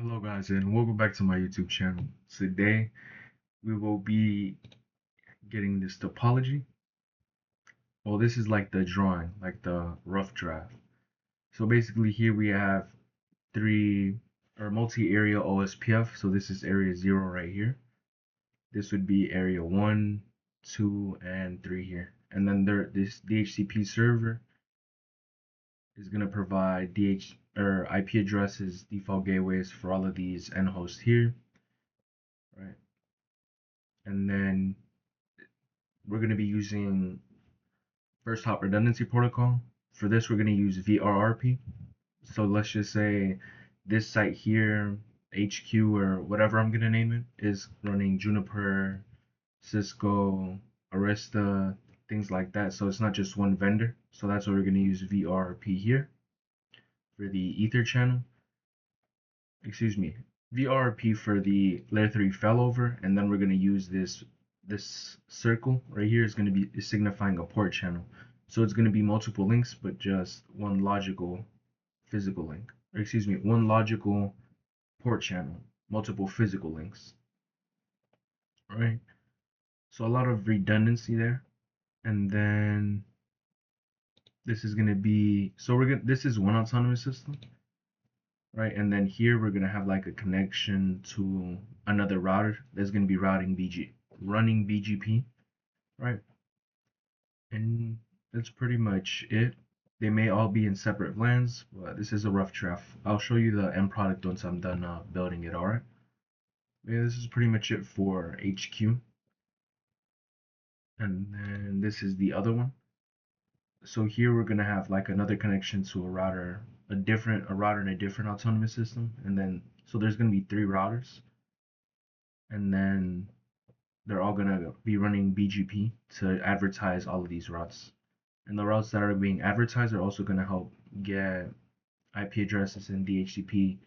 Hello guys and welcome back to my YouTube channel. Today we will be getting this topology. Well, this is like the drawing, like the rough draft. So basically here we have three or multi-area OSPF. So this is area 0 right here. This would be area 1, 2, and 3 here. And then this DHCP server is going to provide IP addresses, default gateways for all of these end hosts here, right? And then we're going to be using first hop redundancy protocol. For this, we're going to use VLRP. So let's just say this site here, HQ or whatever I'm going to name it, is running Juniper, Cisco, Arista, things like that. So it's not just one vendor. So that's why we're going to use VLRP here for the Ether channel. Excuse me, VLRP for the layer 3 failover, and then we're going to use this circle right here is going to be signifying a port channel. So it's going to be multiple links, but just one logical physical link. Or excuse me, one logical port channel, multiple physical links. All right. So a lot of redundancy there. And then this is going to be, so this is one autonomous system, right? And then here we're going to have like a connection to another router that's going to be running BGP, right? And that's pretty much it. They may all be in separate VLANs, but this is a rough draft. I'll show you the end product once I'm done building it, alright? Yeah, this is pretty much it for HQ. And then this is the other one. So here we're gonna have like another connection to a router in a different autonomous system. And then so there's gonna be 3 routers. And then they're all gonna be running BGP to advertise all of these routes. And the routes that are being advertised are also going to help get IP addresses and DHCP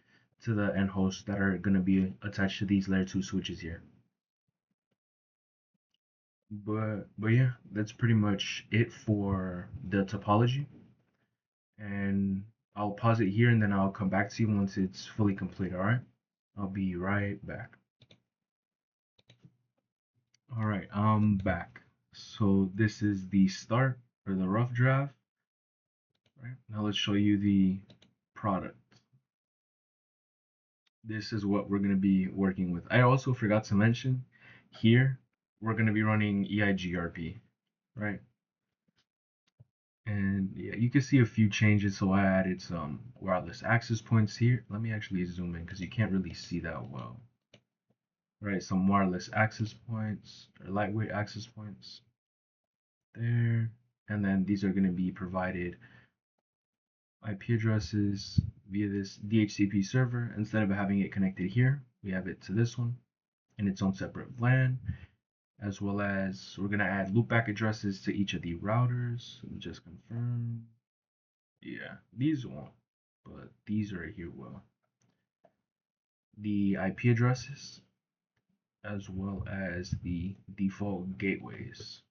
to the end hosts that are going to be attached to these layer 2 switches here. But yeah, that's pretty much it for the topology. And I'll pause it here and then I'll come back to you once it's fully complete, alright? I'll be right back. Alright, I'm back. So this is the start or the rough draft. Right, now let's show you the product. This is what we're going to be working with. I also forgot to mention here, we're going to be running EIGRP, right? And yeah, you can see a few changes. So I added some wireless access points here. Let me actually zoom in because you can't really see that well. Right, some wireless access points or lightweight access points there. And then these are going to be provided IP addresses via this DHCP server. Instead of having it connected here, we have it to this one in its own separate VLAN, as well as we're going to add loopback addresses to each of the routers. Let me just confirm. Yeah, these won't, but these right here will. The IP addresses, as well as the default gateways.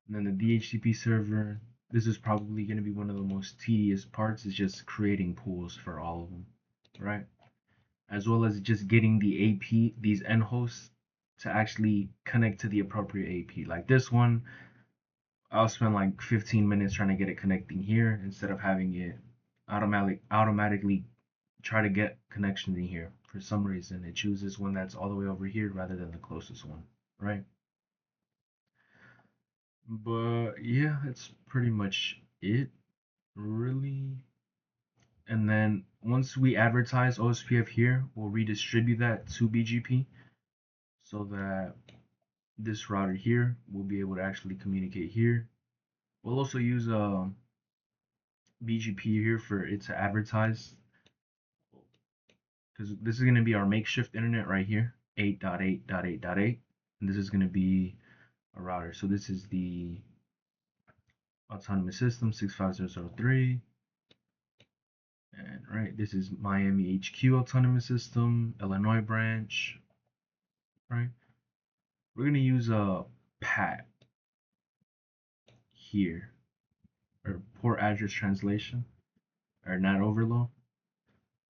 And then the DHCP server, this is probably going to be one of the most tedious parts, is just creating pools for all of them, right? As well as just getting the AP, these end hosts, to actually connect to the appropriate AP. Like this one, I'll spend like 15 minutes trying to get it connecting here instead of having it automatically try to get connections in here. For some reason, it chooses one that's all the way over here rather than the closest one, right? But yeah, that's pretty much it, really. And then once we advertise OSPF here, we'll redistribute that to BGP so that this router here will be able to actually communicate here. We'll also use BGP here for it to advertise, because this is going to be our makeshift internet right here, 8.8.8.8, and this is going to be a router. So this is the autonomous system 65003, and right, this is Miami HQ autonomous system, Illinois branch, right? We're going to use a PAT here, or port address translation, or NAT overload.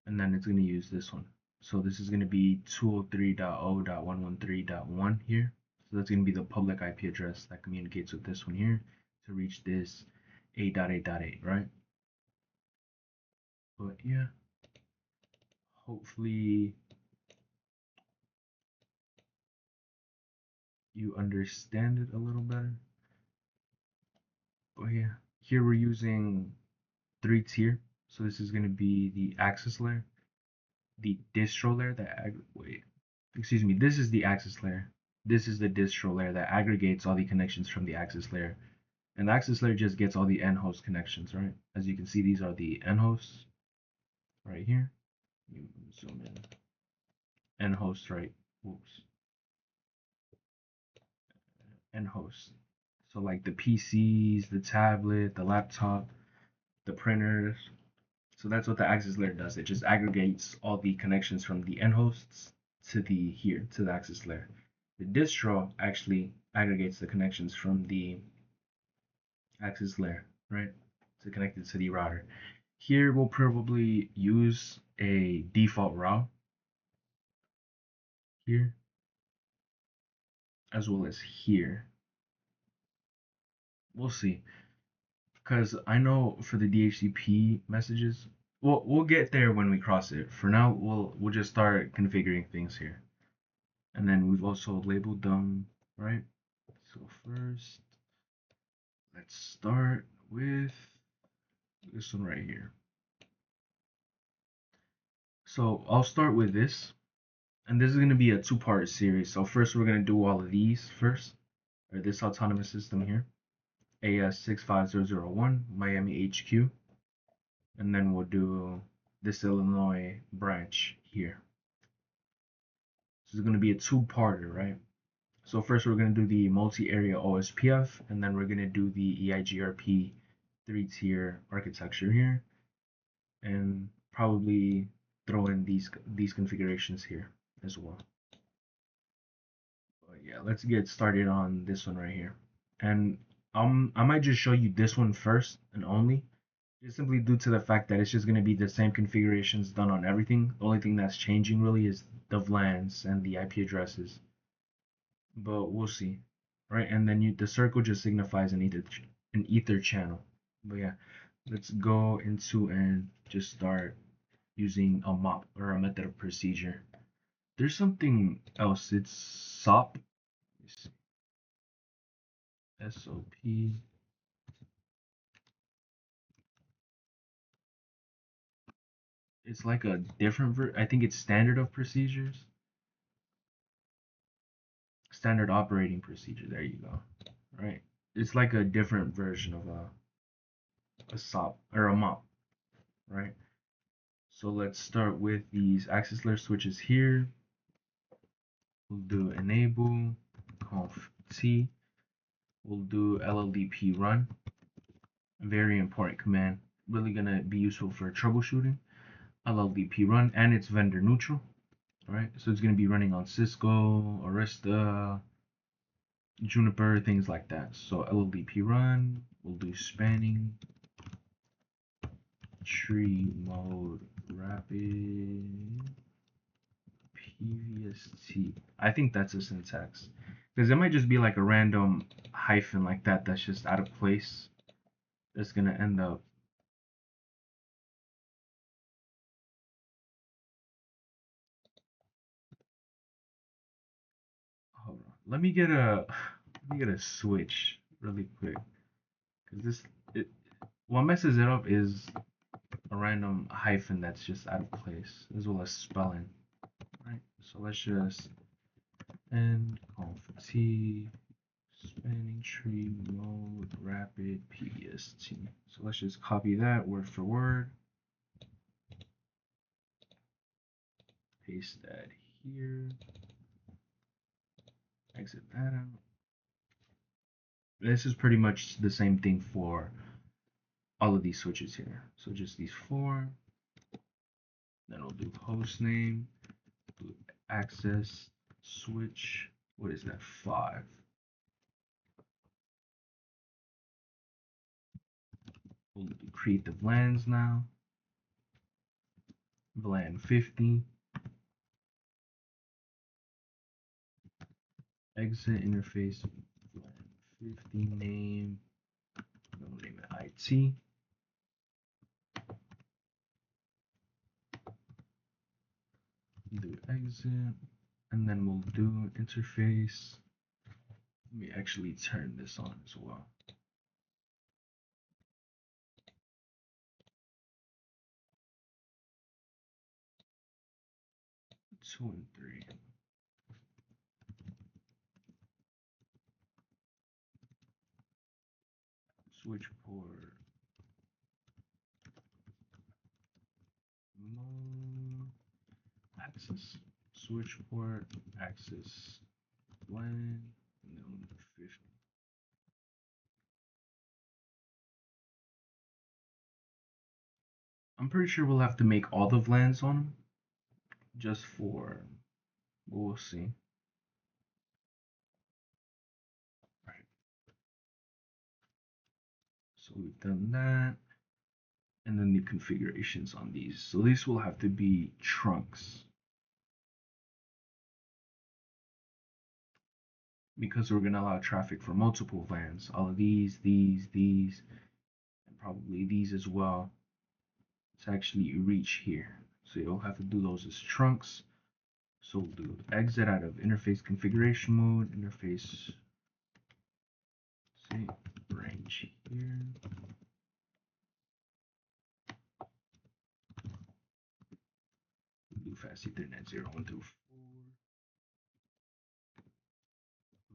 and then it's going to use this one. So this is going to be 203.0.113.1 here. So that's going to be the public IP address that communicates with this one here to reach this 8.8.8, right? But yeah, hopefully you understand it a little better. But yeah, here we're using 3-tier. So this is going to be the access layer, the distro layer this is the access layer. This is the distro layer that aggregates all the connections from the access layer. And the access layer just gets all the end host connections, right? As you can see, these are the end hosts right here. Zoom in. End host, right? Whoops. End host. So like the PCs, the tablet, the laptop, the printers. So that's what the access layer does. It just aggregates all the connections from the end hosts to the access layer. The distro actually aggregates the connections from the access layer, right? To connect it to the router. Here we'll probably use a default route here, as well as here. We'll see, because I know for the DHCP messages, we'll get there when we cross it. For now, we'll just start configuring things here, and then we've also labeled them, right? So first, let's start with this one right here. So I'll start with this, and this is going to be a two-part series. So first, we're going to do all of these first, or this autonomous system here. AS65001 Miami HQ, and then we'll do this Illinois branch here. This is going to be a two-parter, right? So first we're going to do the multi-area OSPF, and then we're going to do the EIGRP 3-tier architecture here, and probably throw in these configurations here as well. But yeah, let's get started on this one right here. And I might just show you this one first and only, just simply due to the fact that it's just going to be the same configurations done on everything. The only thing that's changing really is the VLANs and the IP addresses. But we'll see, right? And then the circle just signifies an ether channel. But yeah, let's go into and just start using a MOP, or a method of procedure. There's something else. It's SOP. SOP. It's like a different I think it's standard of procedures. Standard operating procedure. There you go. Right. It's like a different version of a SOP or a MOP, right? So let's start with these access layer switches here. We'll do enable conf t. We'll do LLDP run. Very important command. Really gonna be useful for troubleshooting. LLDP run, and it's vendor neutral. Right. So it's gonna be running on Cisco, Arista, Juniper, things like that. So LLDP run. We'll do spanning tree mode rapid PVST. I think that's a syntax, because it might just be like a random hyphen like that that's just out of place. That's gonna end up. Hold on. Let me get a switch really quick, because what messes it up is a random hyphen that's just out of place, as well as spelling. Right. So let's just end conf t spanning tree mode rapid PVST. So let's just copy that word for word, paste that here, exit that out. This is pretty much the same thing for all of these switches here. So just these four. Then we'll do host name, do access switch. What is that? 5. We'll create the VLANs now. VLAN 50, exit interface VLAN 50 name, we'll name it IT. Do exit, and then we'll do interface. Let me actually turn this on as well. Two and three. Switch port mode access. Switch port access LAN, and then 50. I'm pretty sure we'll have to make all the VLANs on them, just for, we'll see. Right. So we've done that, and then the configurations on these. So these will have to be trunks, because we're gonna allow traffic for multiple VLANs. All of these, and probably these as well, to actually reach here. So you'll have to do those as trunks. So we'll do exit out of interface configuration mode, interface say range here. We'll do fast Ethernet 0, 1 through 4.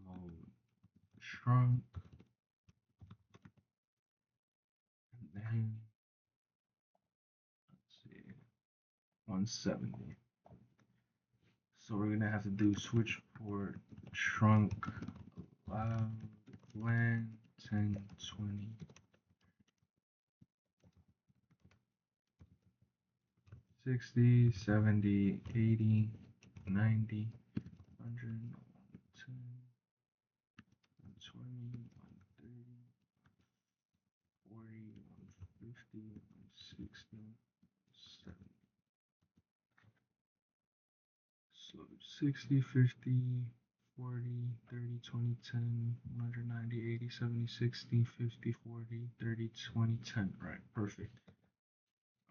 Mode trunk. And then let's see, 170. So we're gonna have to do switch port trunk allow LAN 10, 20. 60, 70, 80, 90, 100, 110, 120, 130, 40, 150, 160, 70. So 60, 50, 40, 30, 20, 10, 190, 80, 70, 60, 50, 40, 30, 20, 10. Right, perfect.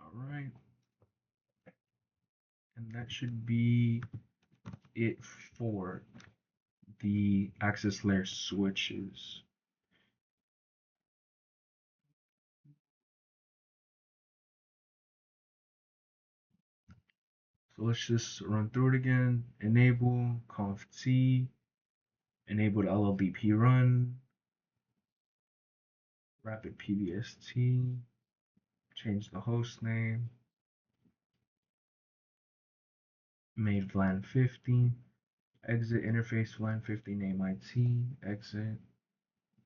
All right. And that should be it for the access layer switches. So let's just run through it again. Enable conf t, enable LLDP run, rapid PBST, change the host name, made VLAN 50, exit interface VLAN 50 name IT, exit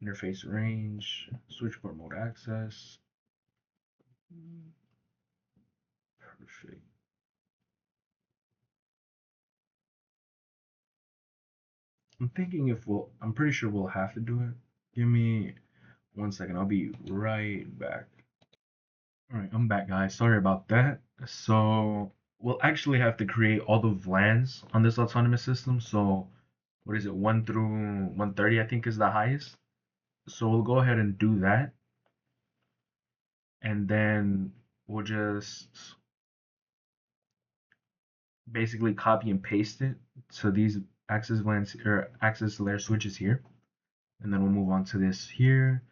interface range, switch port mode access. Perfect. I'm thinking I'm pretty sure we'll have to do it. Give me 1 second, I'll be right back. All right, I'm back, guys. Sorry about that. So we'll actually have to create all the VLANs on this autonomous system. So what is it, 1 through 130, I think is the highest. So we'll go ahead and do that. And then we'll just basically copy and paste it to these access VLANs or access layer switches here. And then we'll move on to this here.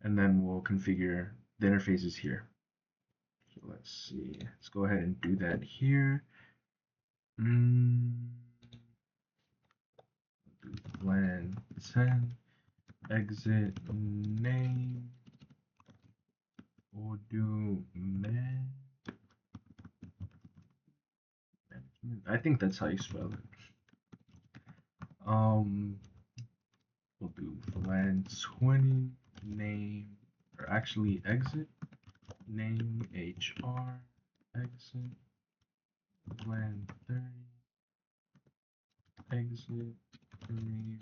And then we'll configure the interfaces here. So let's see. Let's go ahead and do that here. VLAN 10, exit name. We'll do management. I think that's how you spell it. We'll do VLAN 20 name, or actually exit name HR exit VLAN 30 exit name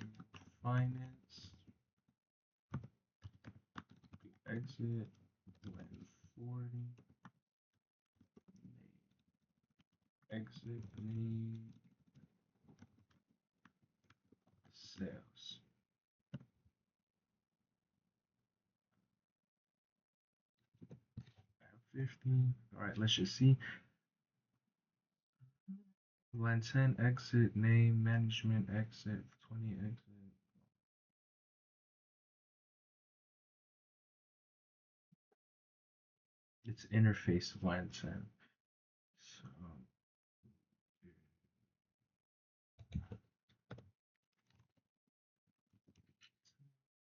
finance exit VLAN 40 name exit name sales. Add 50. All right, let's just see. Line 10 exit name management exit 20 exit. It's interface of line 10.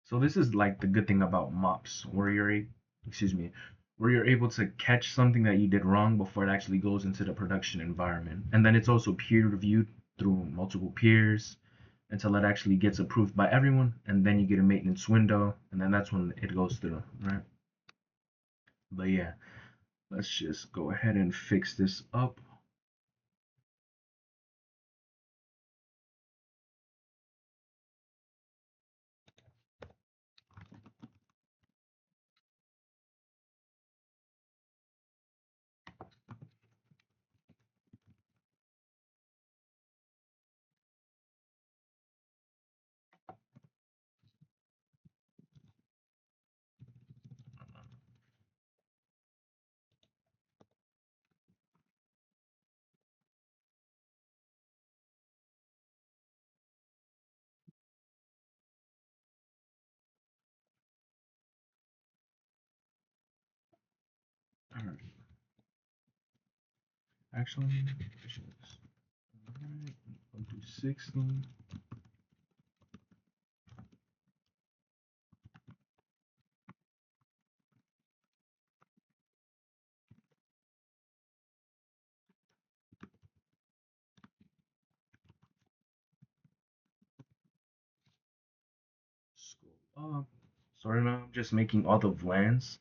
So this is like the good thing about mops, where excuse me, where you're able to catch something that you did wrong before it actually goes into the production environment. And then it's also peer reviewed through multiple peers until it actually gets approved by everyone. And then you get a maintenance window, and then that's when it goes through, right? But yeah, let's just go ahead and fix this up. All right. Actually, all right, I'll do 16. Scroll up. So right now I'm just making all the VLANs.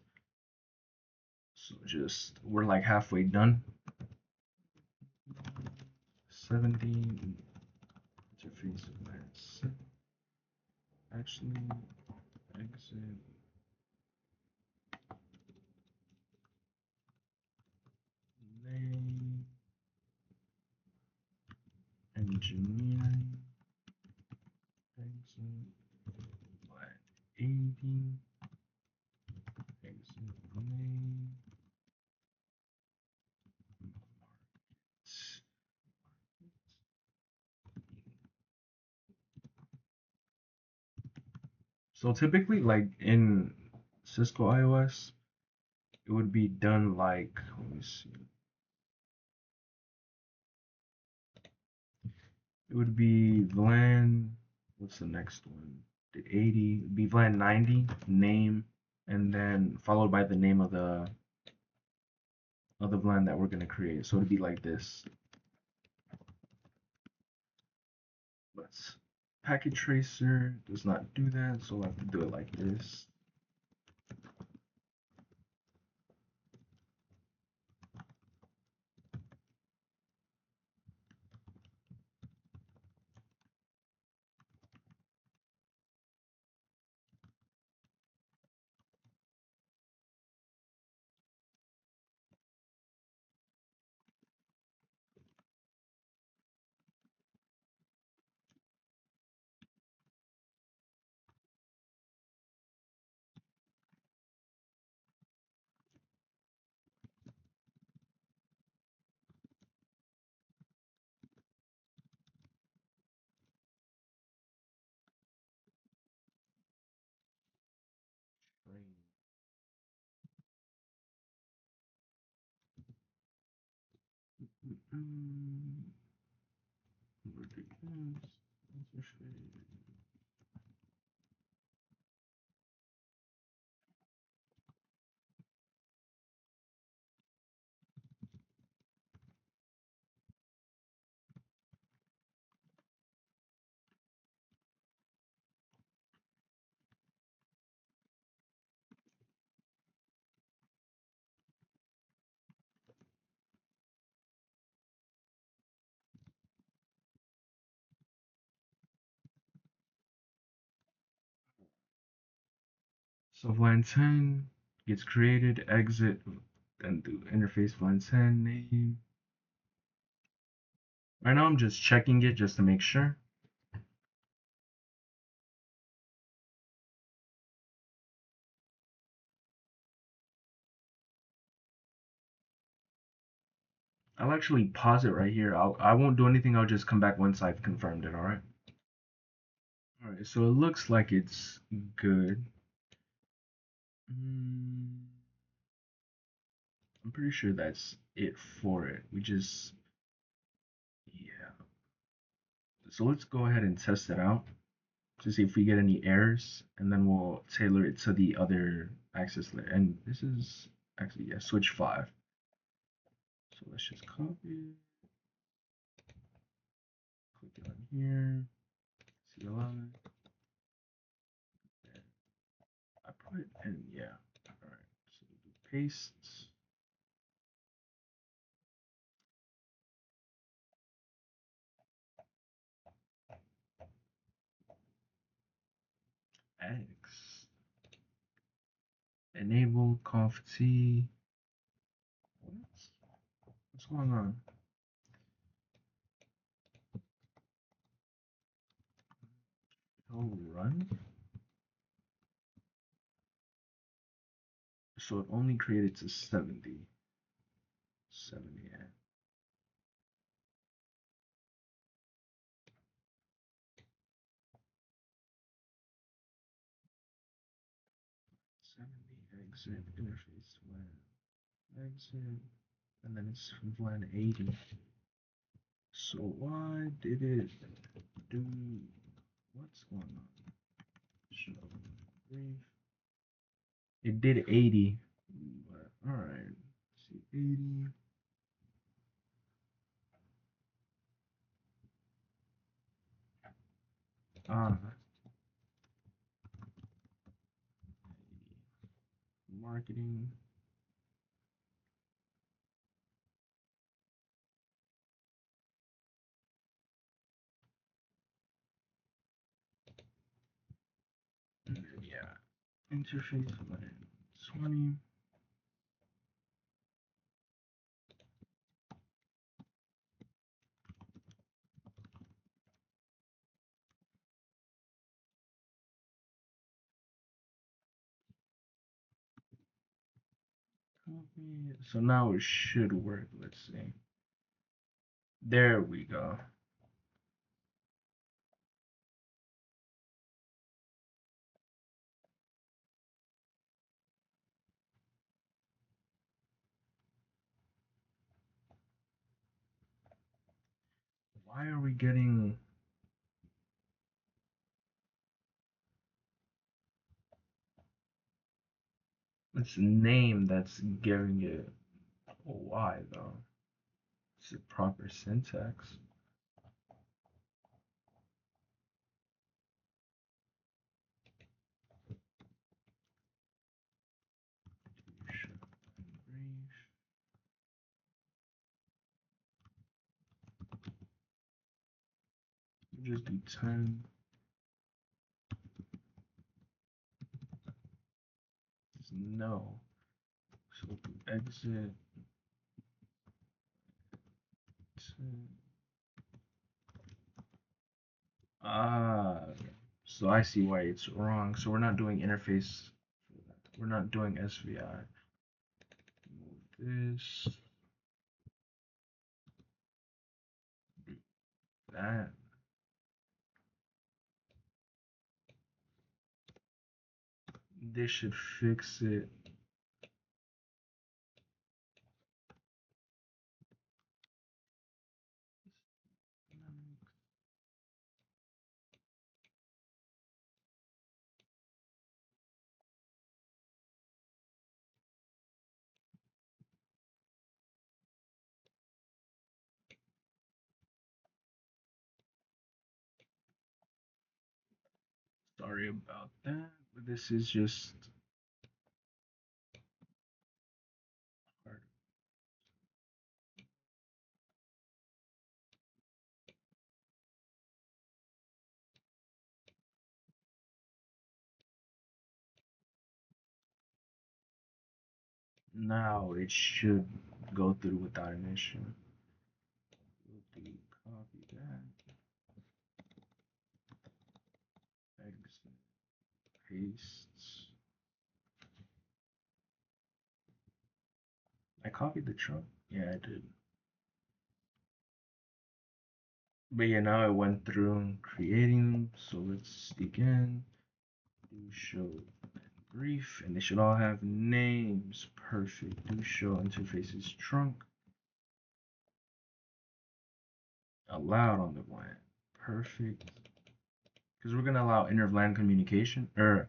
So we're like halfway done. 70 interface VLANs. Actually, exit name engineering exit VLAN 80 exit name markets. So typically, like in Cisco iOS, it would be done like, let me see, it would be VLAN, what's the next one? The 80, it'd be VLAN 90, name, and then followed by the name of the VLAN that we're going to create. So it'd be like this. Let's packet tracer does not do that, so I have to do it like this. So VLAN 10 gets created, exit, then do interface VLAN 10 name. Right now I'm just checking it just to make sure. I'll actually pause it right here. I won't do anything. I'll just come back once I've confirmed it. All right. All right. So it looks like it's good. I'm pretty sure that's it for it. Yeah. So let's go ahead and test it out to see if we get any errors, and then we'll tailor it to the other access layer. And this is actually, yeah, switch 5. So let's just copy, click it on here, CLI. I put in, yeah. All right. So we'll do paste. X. Enable conf T. What's going on? Oh, run. So it only created to 70. 70, yeah. 70 exit interface WAN exit, and then it's WAN 80. So why did it do what's going on? Show brief. It did 80, but all right. See 80. Ah, marketing. Yeah, interface WAN 20. Copy. So now it should work. Let's see. There we go. Why are we getting this name that's giving it a Y though? It's the proper syntax. Just do 10. No. So we'll do exit 10. Ah, so I see why it's wrong. So we're not doing interface. We're not doing SVI. Move this. That. This should fix it. Sorry about that, but this is just hard. Now it should go through without an issue. We'll do copy. paste. I copied the trunk. Yeah, I did. But yeah, now it went through creating them. So let's again do show brief, and they should all have names. Perfect. Do show interfaces trunk. Allowed on the VLAN. Perfect. Because we're gonna allow inter VLAN communication or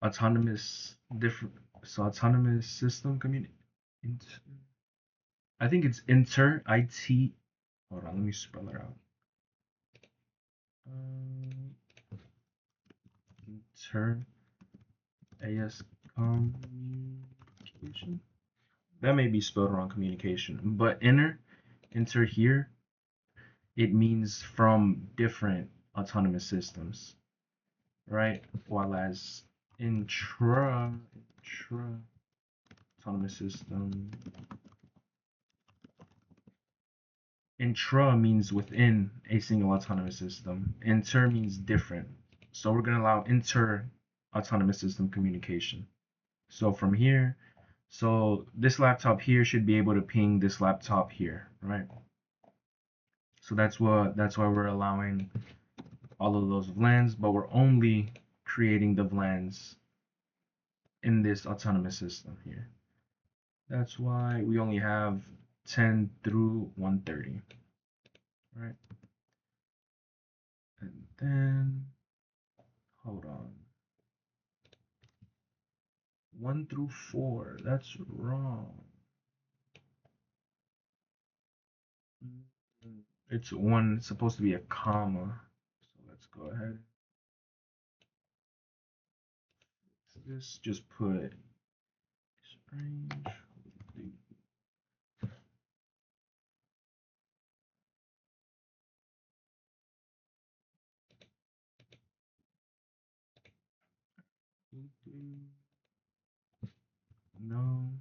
autonomous autonomous system communication. I think it's inter IT. Hold on, let me spell it out. Inter AS communication. That may be spelled wrong, communication, but inter here, it means from different autonomous systems, right? While as intra autonomous system, intra means within a single autonomous system. Inter means different. So we're going to allow inter autonomous system communication. So from here, so this laptop here should be able to ping this laptop here, right? So that's why we're allowing all of those VLANs, but we're only creating the VLANs in this autonomous system here. That's why we only have 10 through 130, right? And then, hold on. 1 through 4, that's wrong. It's one, it's supposed to be a comma. So let's go ahead. This just put range. No.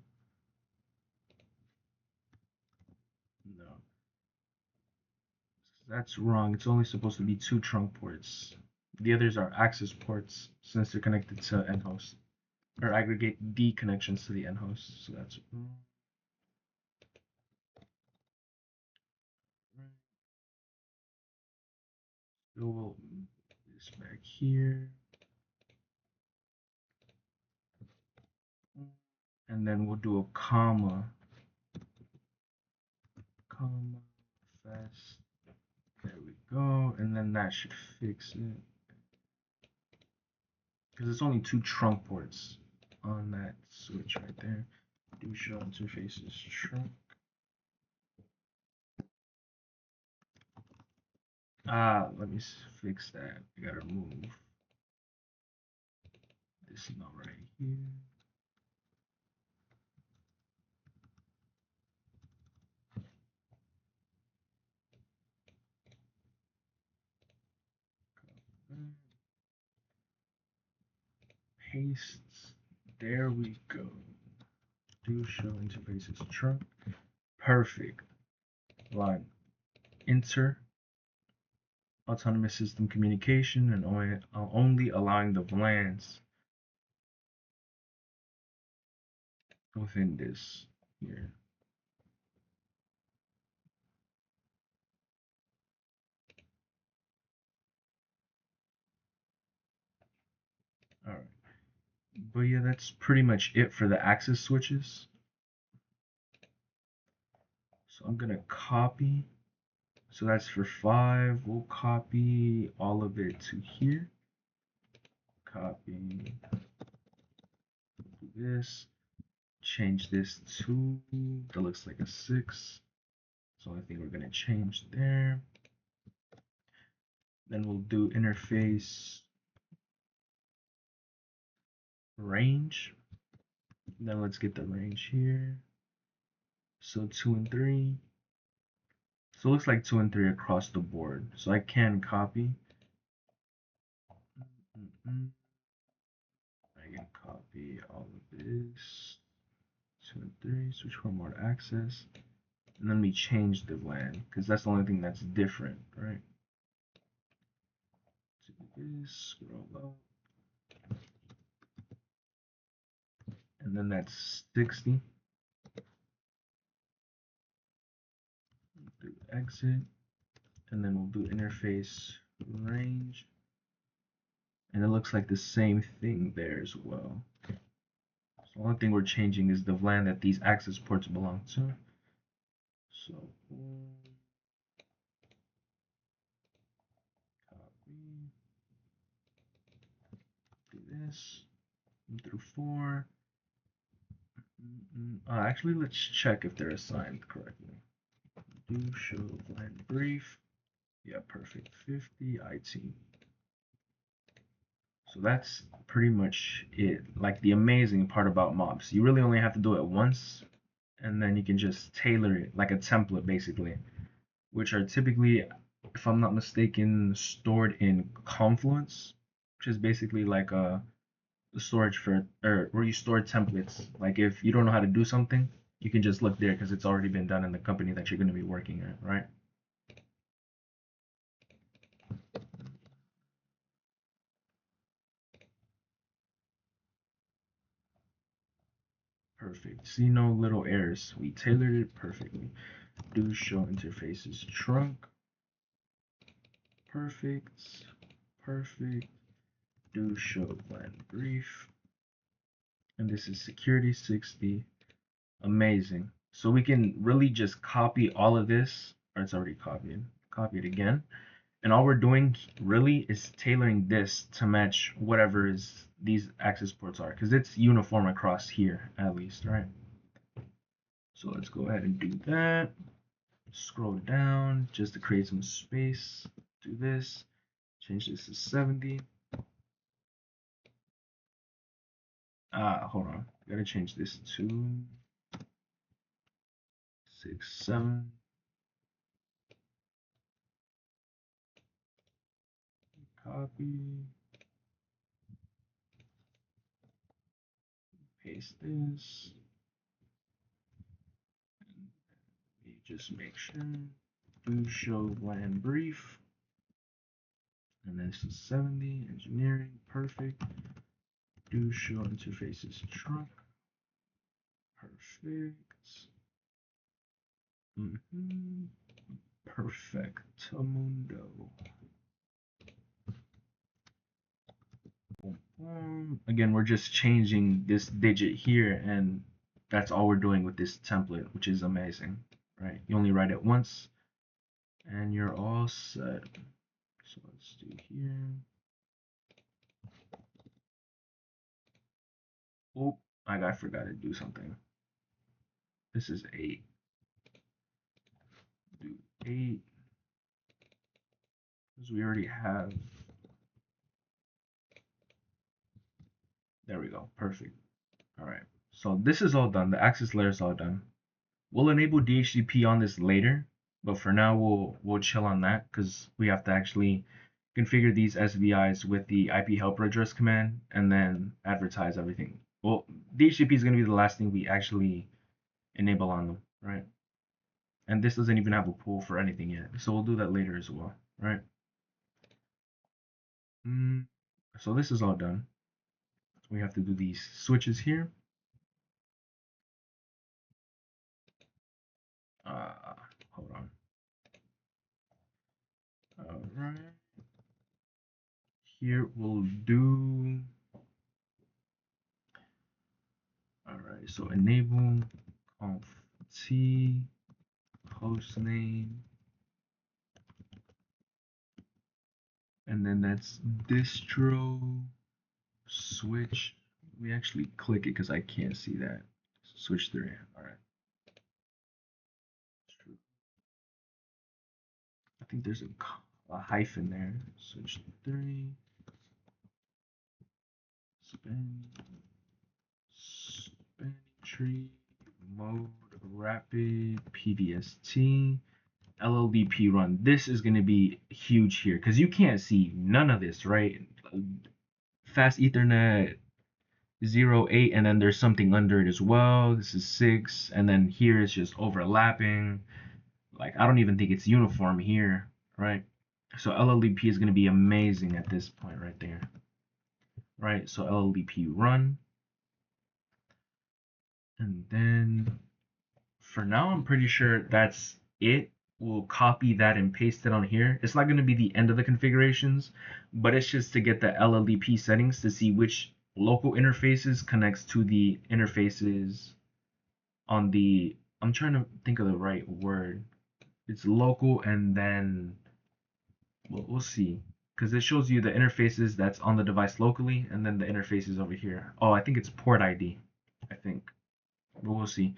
No. That's wrong. It's only supposed to be 2 trunk ports. The others are access ports since they're connected to end host. Or aggregate D connections to the end host. So that's wrong. So we'll move this back here. And then we'll do a comma. Comma fast. There we go. And then that should fix it. Because it's only 2 trunk ports on that switch right there. Do show interfaces trunk. Let me fix that. I gotta move this node right here. Paste. There we go. Do show interfaces trunk. Perfect. Line. Enter autonomous system communication and only allowing the VLANs within this here. All right. But yeah, that's pretty much it for the access switches. So I'm gonna copy. So that's for 5. We'll copy all of it to here. Copy this. Change this to, that looks like a 6. So I think we're gonna change there. Then we'll do interface range. Then let's get the range here. So 2 and 3. So it looks like 2 and 3 across the board. So I can copy. I can copy all of this. 2 and 3, switch from more to access. And then we change the VLAN, because that's the only thing that's different, right? Do this, scroll up. and then that's 60. Do exit, and then we'll do interface range, and it looks like the same thing there as well. So the only thing we're changing is the VLAN that these access ports belong to. So copy, do this, 1 through 4. Actually, let's check if they're assigned correctly. Do show VLAN brief. Yeah, perfect. 50 IT. So that's pretty much it. Like the amazing part about mobs, you really only have to do it once, and then you can just tailor it like a template basically, which are typically, if I'm not mistaken, stored in Confluence, which is basically like a storage for, or where you store templates. Like if you don't know how to do something, you can just look there because it's already been done in the company that you're going to be working at, right? Perfect. See no little errors. We tailored it perfectly. Do show interfaces trunk. Perfect. Perfect. Do show plan brief. And this is security 60. Amazing. So we can really just copy all of this, or it's already copied. Copy it again. And all we're doing really is tailoring this to match whatever is these access ports are, because it's uniform across here at least, right? So let's go ahead and do that. Scroll down just to create some space. Do this. Change this to 70. Hold on. Gotta change this to 6, 7. Copy. Paste this. And just make sure. Do show LAN brief. And this is 70. Engineering. Perfect. Do show interfaces trunk. Perfect. Perfectamundo. Again, we're just changing this digit here, and that's all we're doing with this template, which is amazing, right? You only write it once, and you're all set. So let's do here. Oh, I forgot to do something. This is 8. Do 8, because we already have. There we go. Perfect. All right. So this is all done. The access layer is all done. We'll enable DHCP on this later, but for now we'll chill on that because we have to actually configure these SVIs with the IP helper address command and then advertise everything. Well, DHCP is going to be the last thing we actually enable on them, right? And this doesn't even have a pool for anything yet, so we'll do that later as well, right? So this is all done. We have to do these switches here. Hold on. All right. Here we'll do. All right. So enable conf t host name, and then that's distro switch. We actually click it because I can't see that. Switch 3. All right. I think there's a hyphen there. Switch 3. Span tree mode rapid PVST LLDP run. This is going to be huge here because you can't see none of this, right? Fast Ethernet 0.8, and then there's something under it as well. This is 6, and then here it's just overlapping. Like, I don't even think it's uniform here, right? So LLDP is going to be amazing at this point right there, right? So LLDP run. And then for now, I'm pretty sure that's it. We'll copy that and paste it on here. It's not going to be the end of the configurations, but it's just to get the LLDP settings to see which local interfaces connects to the interfaces on the, I'm trying to think of the right word. It's local, and then we'll see, because it shows you the interfaces that's on the device locally and then the interfaces over here. Oh, I think it's port ID, I think, but we'll see.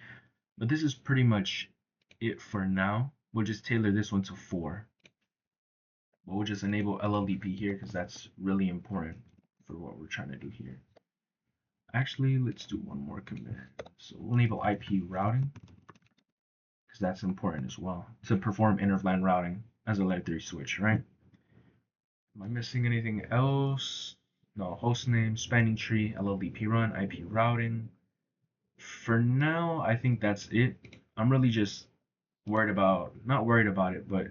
But this is pretty much it for now. We'll just tailor this one to 4. But we'll just enable LLDP here because that's really important for what we're trying to do here. Actually, let's do one more command. So we'll enable IP routing because that's important as well to perform inter-VLAN routing as a layer 3 switch, right? Am I missing anything else? No, hostname, spanning tree, LLDP run, IP routing. For now, I think that's it. I'm really just not worried about it, but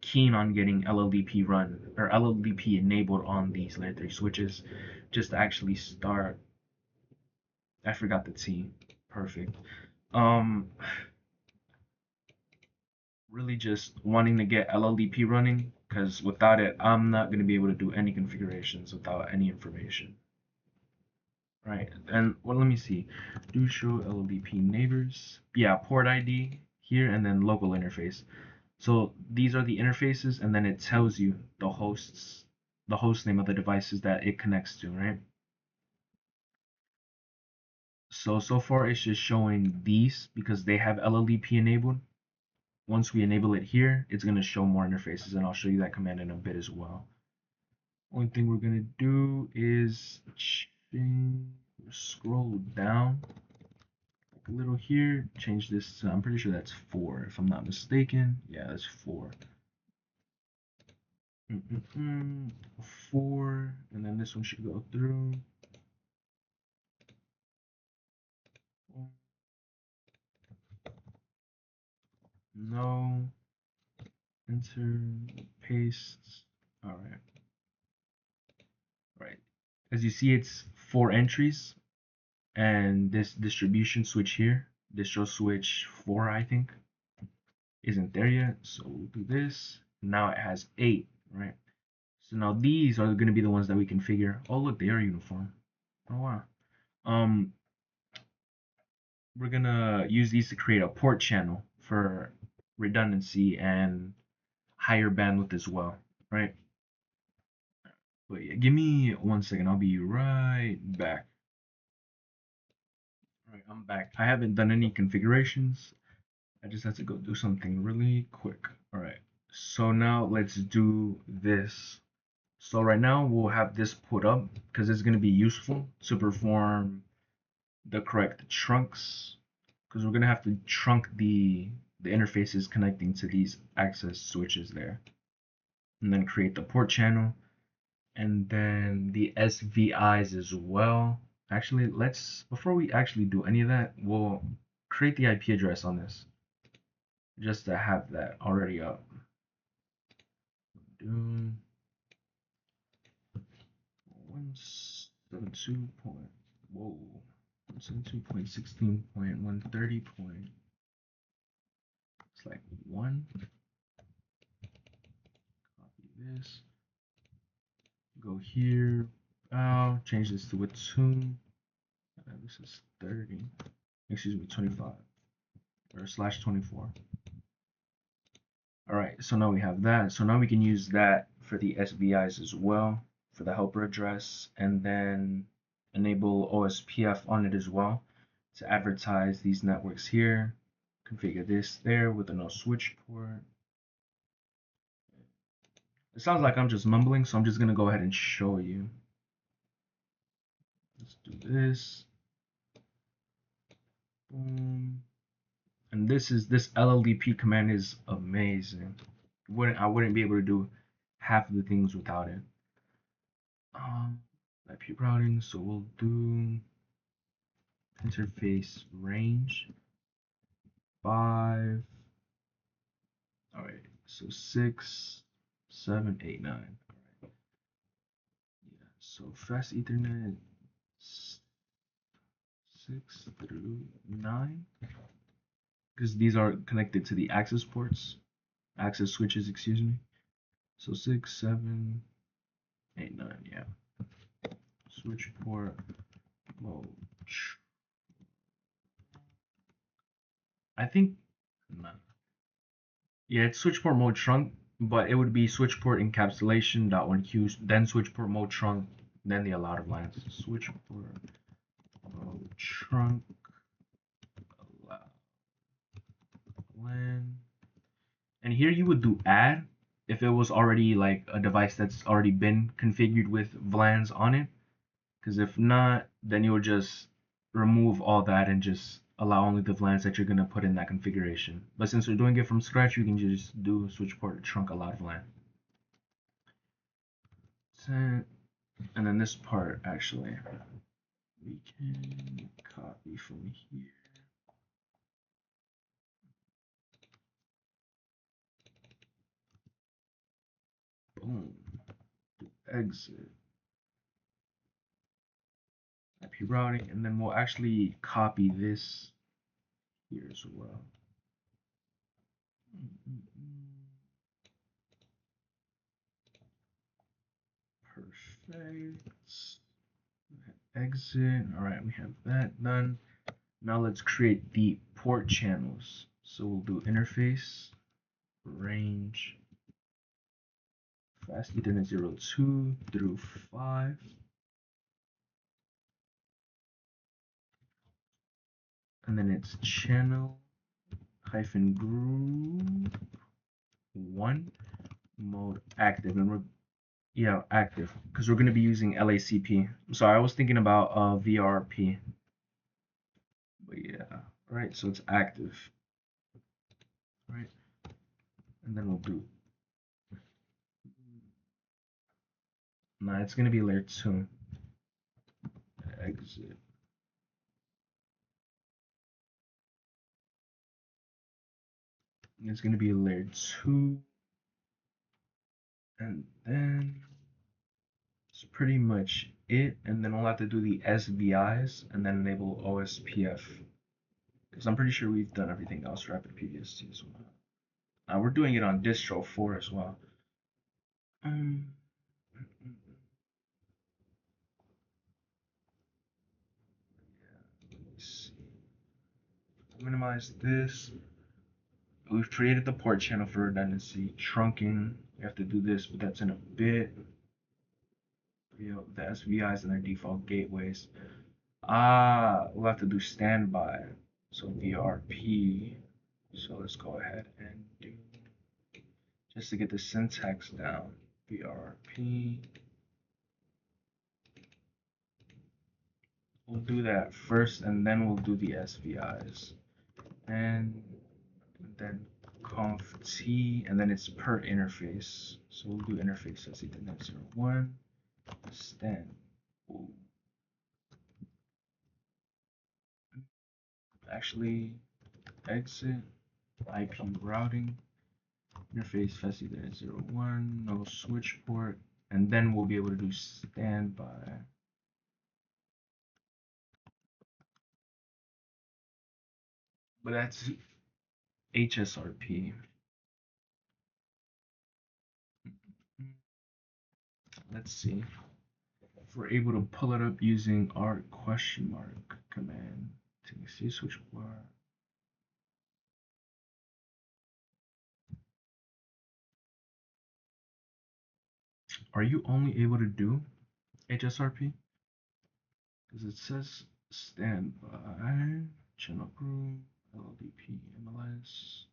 keen on getting LLDP run or LLDP enabled on these layer 3 switches just to actually start. I forgot the T. Perfect. Really just wanting to get LLDP running because without it, I'm not going to be able to do any configurations without any information. Right, and well, let me see. Do show LLDP neighbors. Yeah, port ID here and then local interface. So these are the interfaces, and then it tells you the hosts, the host name of the devices that it connects to, right? So far it's just showing these because they have LLDP enabled. Once we enable it here, it's going to show more interfaces, and I'll show you that command in a bit as well. Only thing we're going to do is scroll down like a little here, change this to, I'm pretty sure that's 4 if I'm not mistaken. Yeah, that's 4. 4, and then this one should go through. No. Enter, paste. All right. Right. As you see, it's 4 entries, and this distribution switch here, distro switch 4, I think, isn't there yet. So we'll do this. Now it has 8, right? So now these are going to be the ones that we configure. Oh, look, they are uniform. Oh, wow. We're going to use these to create a port channel for redundancy and higher bandwidth as well, right? But yeah, give me 1 second. I'll be right back. All right, I'm back. I haven't done any configurations. I just have to go do something really quick. All right, so now let's do this. So right now we'll have this put up because it's going to be useful to perform the correct trunks, because we're going to have to trunk the interfaces connecting to these access switches there, and then create the port channel, and then the SVIs as well. Actually, before we actually do any of that, we'll create the IP address on this just to have that already up. 172. Whoa. 172.16.130. It's like 1. Copy this. Go here. Change this to a 2. This is 30. Excuse me, 25 or /24. All right, so now we have that. So now we can use that for the SVIs as well, for the helper address, and then enable OSPF on it as well to advertise these networks here. Configure this there with a no switch port. It sounds like I'm just mumbling, so I'm just gonna go ahead and show you. Let's do this. Boom. And this LLDP command is amazing. I wouldn't be able to do half of the things without it. IP routing, so we'll do interface range 5. All right, so 6, 7, 8, 9. All right. Yeah, so fast Ethernet 6 through 9, because these are connected to the access ports, access switches, excuse me. So 6, 7, 8, 9, yeah. Switch port mode. I think, yeah, it's switch port mode trunk, but it would be switch port encapsulation .1q, then switch port mode trunk, then the allowed VLANs. Switch port mode trunk allowed LAN. And here you would do add if it was already like a device that's already been configured with VLANs on it. Because if not, then you would just remove all that and just allow only the VLANs that you're going to put in that configuration. But since we're doing it from scratch, you can just do switch port trunk allowed VLAN. And then this part, actually, we can copy from here. Boom. Exit. IP routing, and then we'll actually copy this here as well. Perfect. Exit. All right, we have that done. Now let's create the port channels. So we'll do interface, range, fast Ethernet 02 through 5. And then it's channel hyphen group 1 mode active. And we're active, because we're going to be using LACP. Sorry, I was thinking about VRP. But yeah, right, so it's active. Right, and then we'll do, nah, it's going to be layer 2. Exit. It's going to be layer 2. And then it's pretty much it. And then we'll have to do the SVIs and then enable OSPF. Because I'm pretty sure we've done everything else rapid PVST as well. We're doing it on distro 4 as well. Yeah, let me see. Minimize this. We've created the port channel for redundancy. Trunking, we have to do this, but that's in a bit. The SVIs and their default gateways. We'll have to do standby. So VRP. So let's go ahead and do, just to get the syntax down, VRP. We'll do that first, and then we'll do the SVIs. And then conf t, and then it's per interface. So we'll do interface as Ethernet 01, stand. Ooh. Actually, exit, IP routing, interface fast Ethernet 01, no switch port, and then we'll be able to do standby. But that's HSRP. Let's see if we're able to pull it up using our question mark command. TC switch bar. Are you only able to do HSRP? Because it says standby, channel group, LDP, MLS.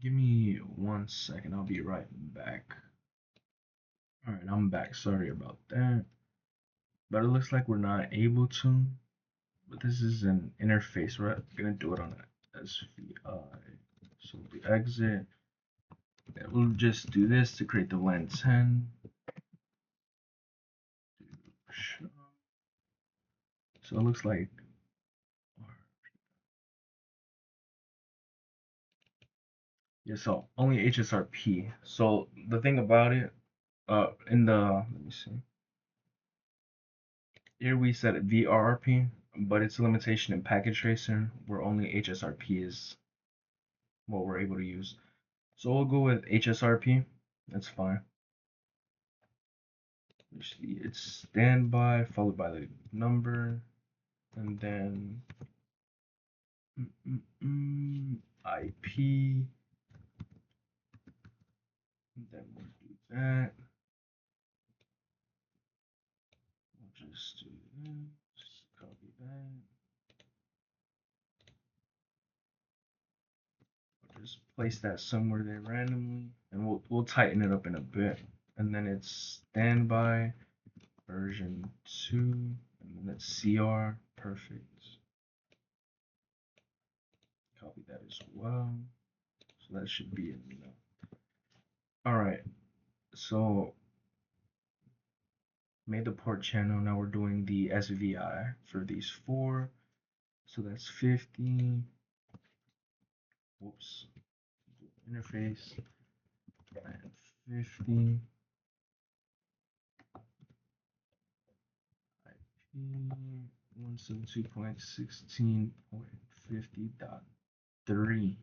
Give me 1 second, I'll be right back. Alright, I'm back, sorry about that. But it looks like we're not able to. But this is an interface, right? I'm gonna do it on an SVI. So the exit. We'll just do this to create the VLAN 10. So it looks like, yeah, so only HSRP. So the thing about it, In the, let me see. Here we set VRRP, but it's a limitation in packet tracer where only HSRP is what we're able to use. So we'll go with HSRP. That's fine. It's standby followed by the number, and then IP. And then we'll do that. We'll just do this. Copy that. I'll just place that somewhere there randomly, and we'll tighten it up in a bit. And then it's standby version 2, and then it's CR. Perfect. Copy that as well. So that should be enough. All right. So made the port channel. Now we're doing the SVI for these 4. So that's 50. Whoops. Interface. And 50. IP 172.16.50.3.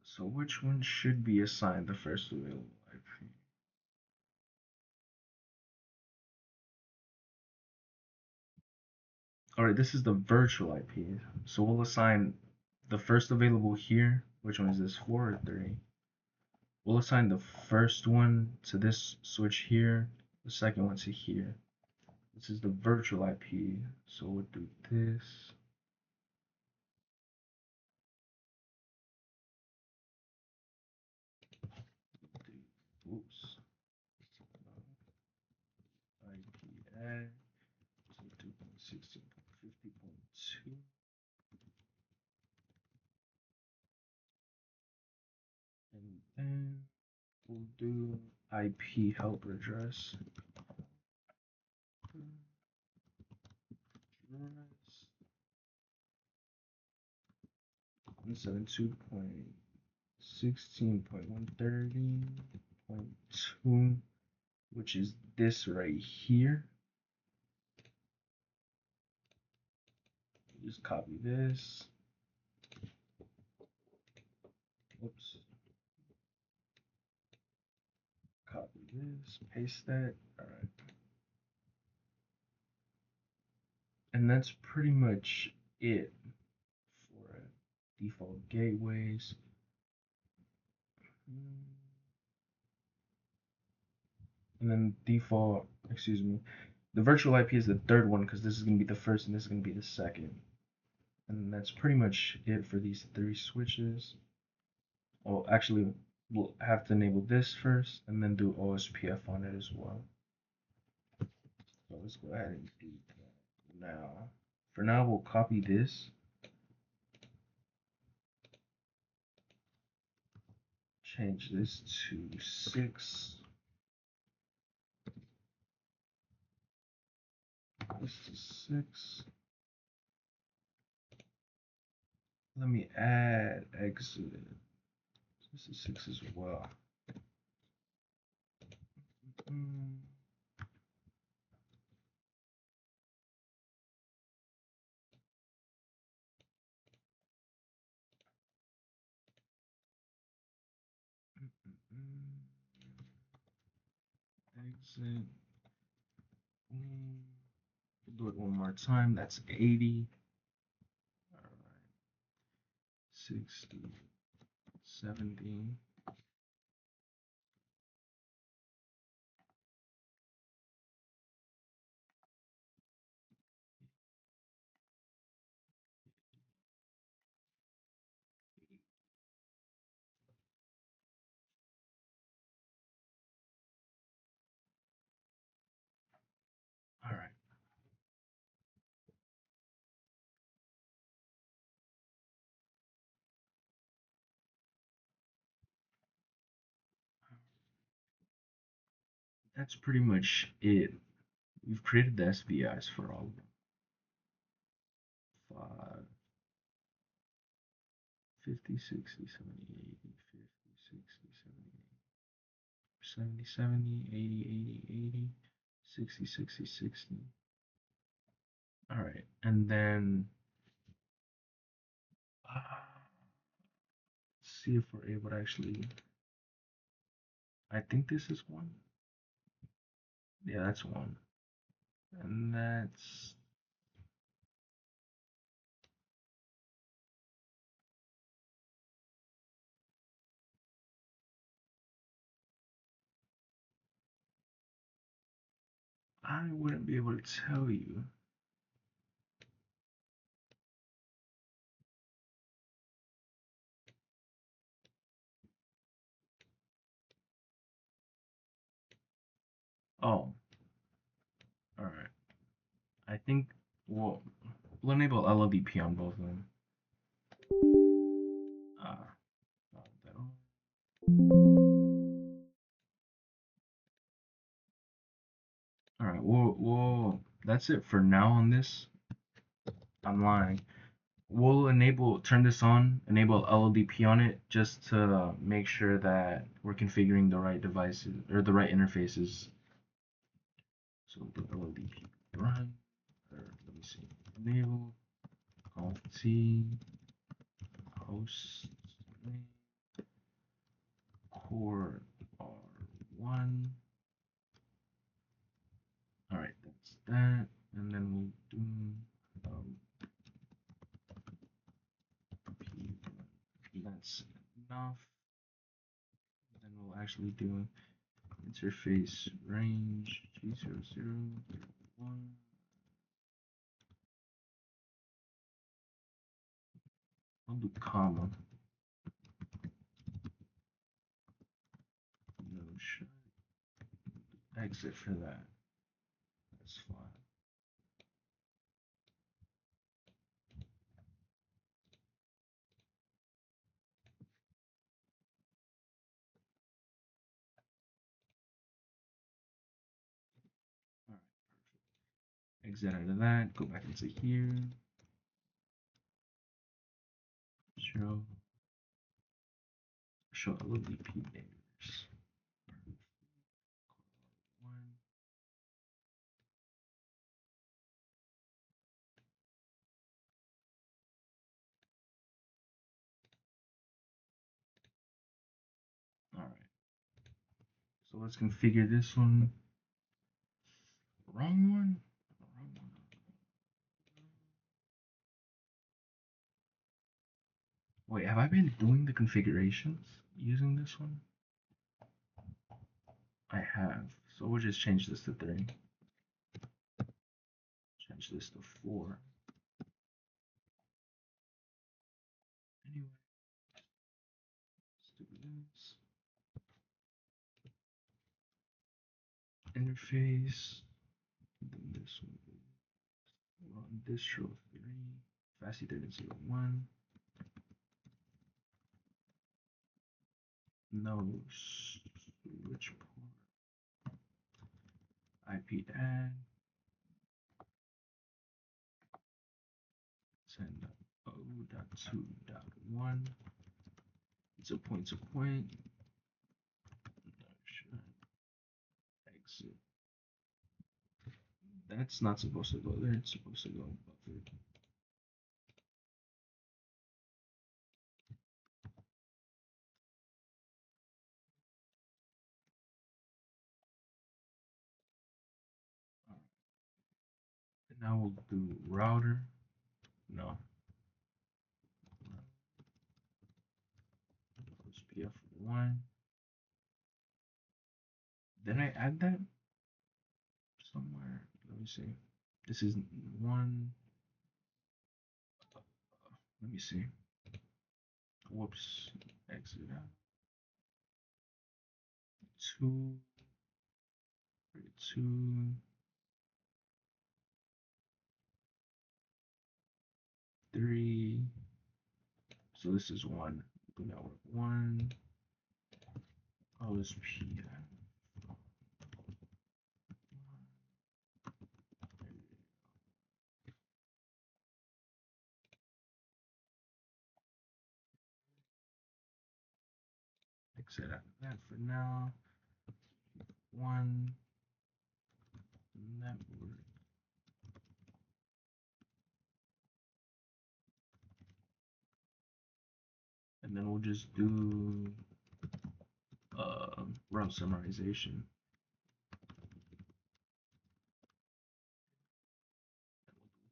So which one should be assigned the first available IP? Alright, this is the virtual IP. So we'll assign the first available here. Which one is this, 4 or 3? We'll assign the first one to this switch here, the second one to here. This is the virtual IP, so we'll do this. Oops. IP add 2.16.50.2. And then we'll do IP helper address. 172.16.130.2, which is this right here. Just copy this. Oops. Copy this, paste that. All right. And that's pretty much it for default gateways. And then default, excuse me, the virtual IP is the third one because this is going to be the first and this is going to be the second. And that's pretty much it for these 3 switches. Well, actually, we'll have to enable this first and then do OSPF on it as well. So let's go ahead and do that now. For now, we'll copy this. Change this to 6. This is 6. Let me add exit. This is 6 as well. Exit. Do it one more time. That's 80. All right. 60. 70. All right. that's pretty much it. We've created the SVIs for all of them. 5, 50, 60, 70, 80, 50, 60, 70, 70, 80, 80, 80, 60, 60, 60. All right, and then see if we're able to actually. I think this is one. Yeah, that's one, and that's. I wouldn't be able to tell you. Oh, all right. I think we'll enable LLDP on both of them. That on. All right. We'll that's it for now on this. I'm lying. We'll turn this on, enable LLDP on it, just to make sure that we're configuring the right devices or the right interfaces. So the LLDP run, or let me see, enable conf t host name core R1. All right, that's that, and then we'll do that's enough. Then we'll actually do interface range G0001. I'll do comma. No shut. Exit for that. That's fine. All right, perfect. Exit out of that. Go back into here. Show LLDP neighbors. One. All right. So let's configure this one. Wrong one. Wrong one. Wait, have I been doing the configurations using this one? I have. So we'll just change this to 3. Change this to 4. Anyway, let's do this. Interface. Then this one. Run distro 3. Fast Ethernet 01. No switch port. IP add. Send 0.2.1. It's a point to point. Exit. That's not supposed to go there. It's supposed to go buffered. And now we'll do router. No. OSPF 1. Did I add that somewhere? Let me see. This is 1. Let me see. Whoops. Exit out. 2. 2. 3. So this is 1. Network 1. OSPF exit out of that for now. One network. And then we'll just do route summarization.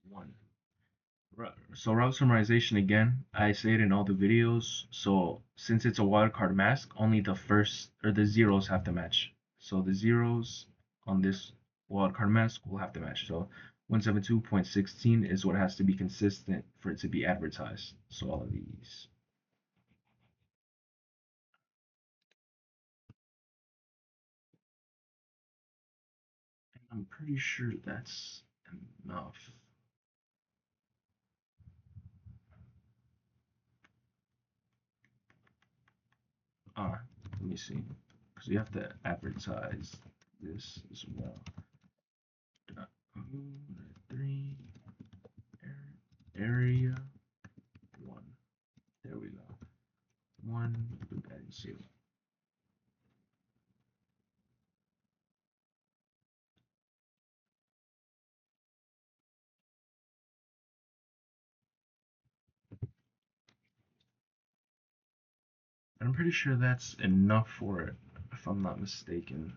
One. So route summarization again, I say it in all the videos. So since it's a wildcard mask, only the first or the zeros have to match. So the zeros on this wildcard mask will have to match. So 172.16 is what has to be consistent for it to be advertised. So all of these. And I'm pretty sure that's enough. Let me see. Because you have to advertise this as well. 3 area 1. There we go. 1 and 0. I'm pretty sure that's enough for it, if I'm not mistaken.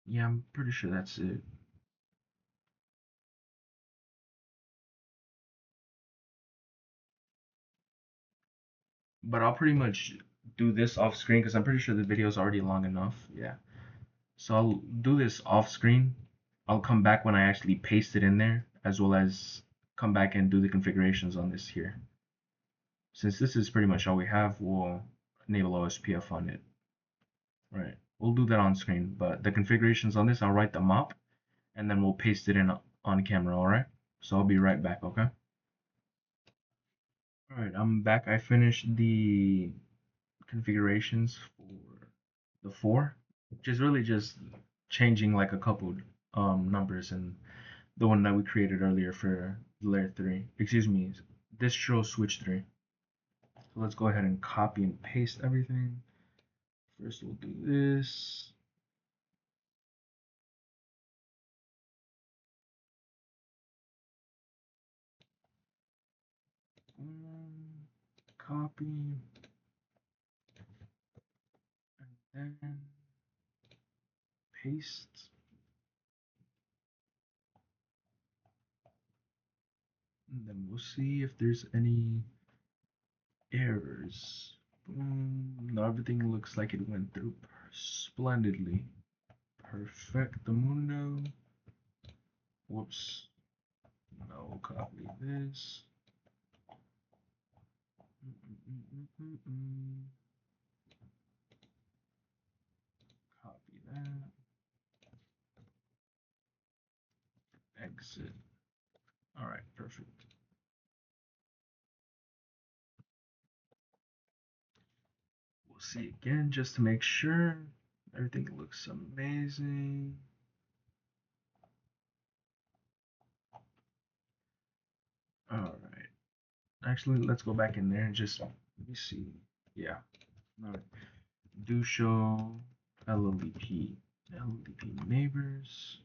Yeah, I'm pretty sure that's it. But I'll pretty much do this off screen because I'm pretty sure the video is already long enough. Yeah. So I'll do this off screen. I'll come back when I actually paste it in there, as well as come back and do the configurations on this here. Since this is pretty much all we have, we'll enable OSPF on it. Right. We'll do that on screen, but the configurations on this, I'll write them up, and then we'll paste it in on camera, alright? So I'll be right back, okay? Alright, I'm back. I finished the configurations for the 4, which is really just changing like a couple numbers and the one that we created earlier for layer 3. Excuse me, distro switch 3. So let's go ahead and copy and paste everything. First we'll do this. Copy. And then paste. And then we'll see if there's any errors. No, everything looks like it went through splendidly. Perfectamundo. Whoops. No, copy this. Copy that. Exit. Alright, perfect. We'll see again just to make sure everything looks amazing. Alright. Actually, let's go back in there and just let me see. Yeah. Alright. Do show LLDP. LLDP neighbors.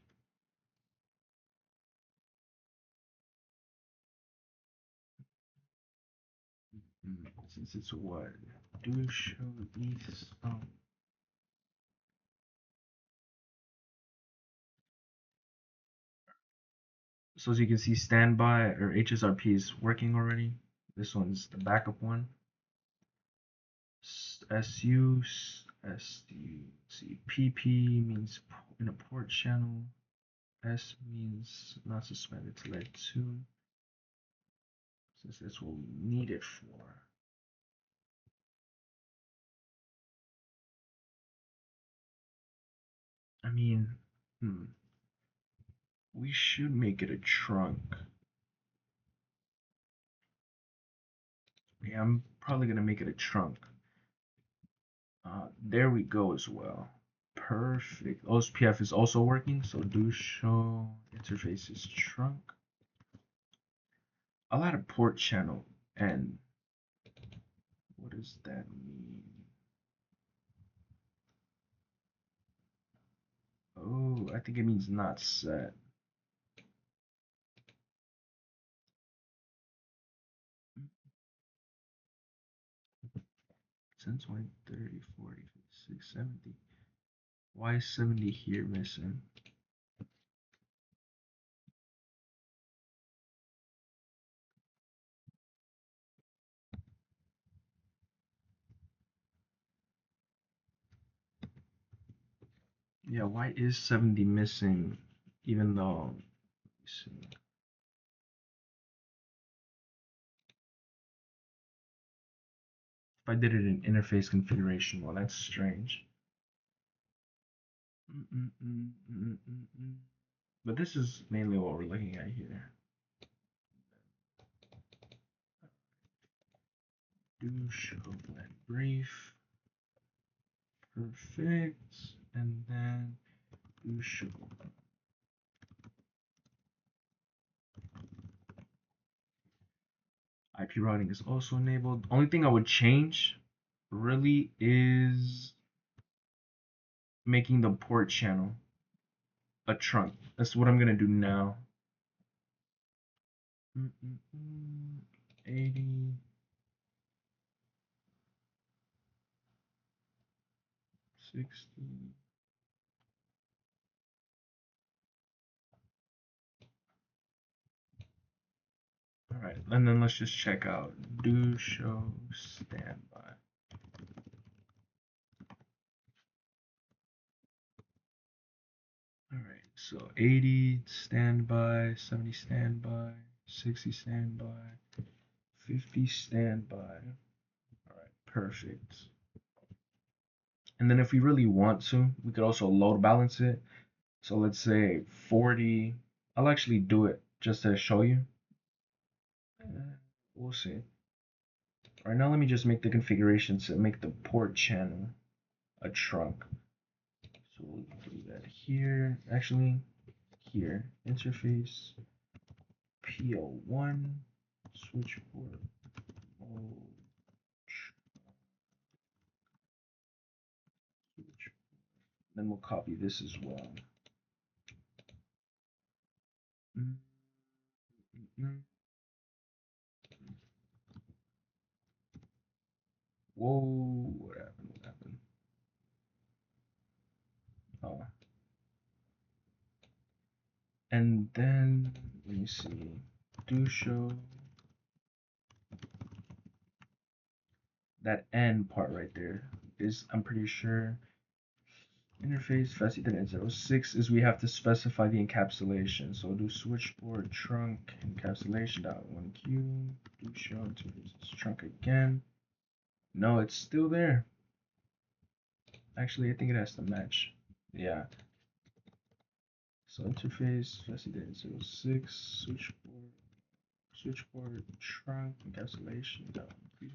Since it's what? Do show these. So as you can see, standby or HSRP is working already. This one's the backup one. SU, PP means in a port channel. S means not suspended to layer 2. Since that's what we need it for. I mean, we should make it a trunk. Yeah, I'm probably gonna make it a trunk. There we go as well. Perfect. OSPF is also working, so do show interfaces trunk. I'll add a port channel. N. What does that mean? Oh, I think it means not set. Since 20, 30, 40, 56, 70. Why is 70 here missing? Yeah, why is 70 missing? Even though, let's see. If I did it in interface configuration, well, that's strange. But this is mainly what we're looking at here. Do show that brief. Perfect. And then do show. IP routing is also enabled. Only thing I would change really is making the port channel a trunk. That's what I'm gonna do now. 80. 60. All right, and then let's just check out do show standby. All right, so 80 standby, 70 standby, 60 standby, 50 standby. All right, perfect. And then if we really want to, we could also load balance it. So let's say 40. I'll actually do it just to show you. We'll see. All right, now let me just make the configuration to make the port channel a trunk. So we'll do that here. Actually, here, interface PO1 switchboard mode. Then we'll copy this as well. Whoa, what happened? What happened? Oh. And then, let me see, do show that N part right there is, I'm pretty sure, interface FAST-Ethernet 06 is we have to specify the encapsulation. So do switchboard trunk encapsulation.1q, do show interface trunk again. No, it's still there. Actually, I think it has to match. Yeah. So interface FAST-Ethernet 06 switchboard trunk encapsulation.1q.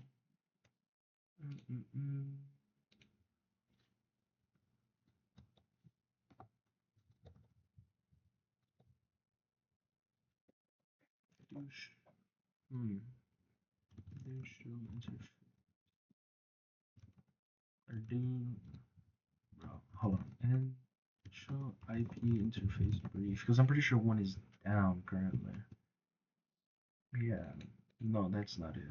Do show interface or do hold on and show IP interface brief because I'm pretty sure one is down currently. Yeah, no, that's not it.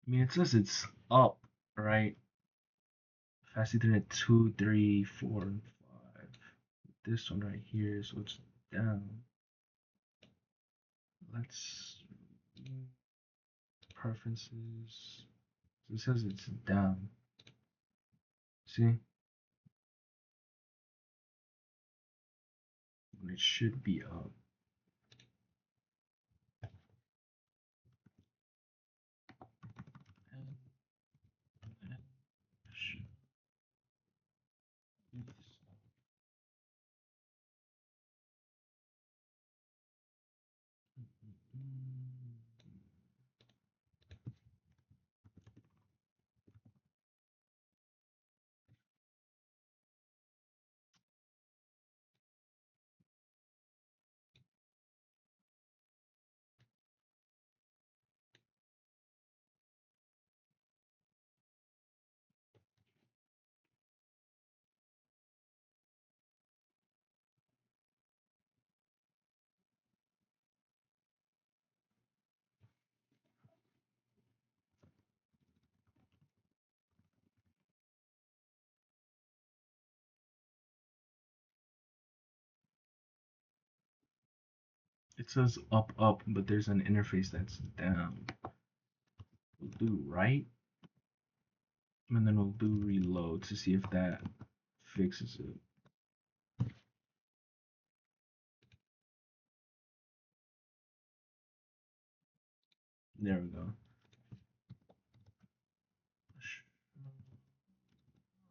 I mean, it says it's up, right? Fast Ethernet 2, 3, 4, and 5. This one right here, so it's down. Let's preferences. It says it's down. See? When it should be up. It says up, but there's an interface that's down. We'll do right, and then we'll do reload to see if that fixes it. There we go.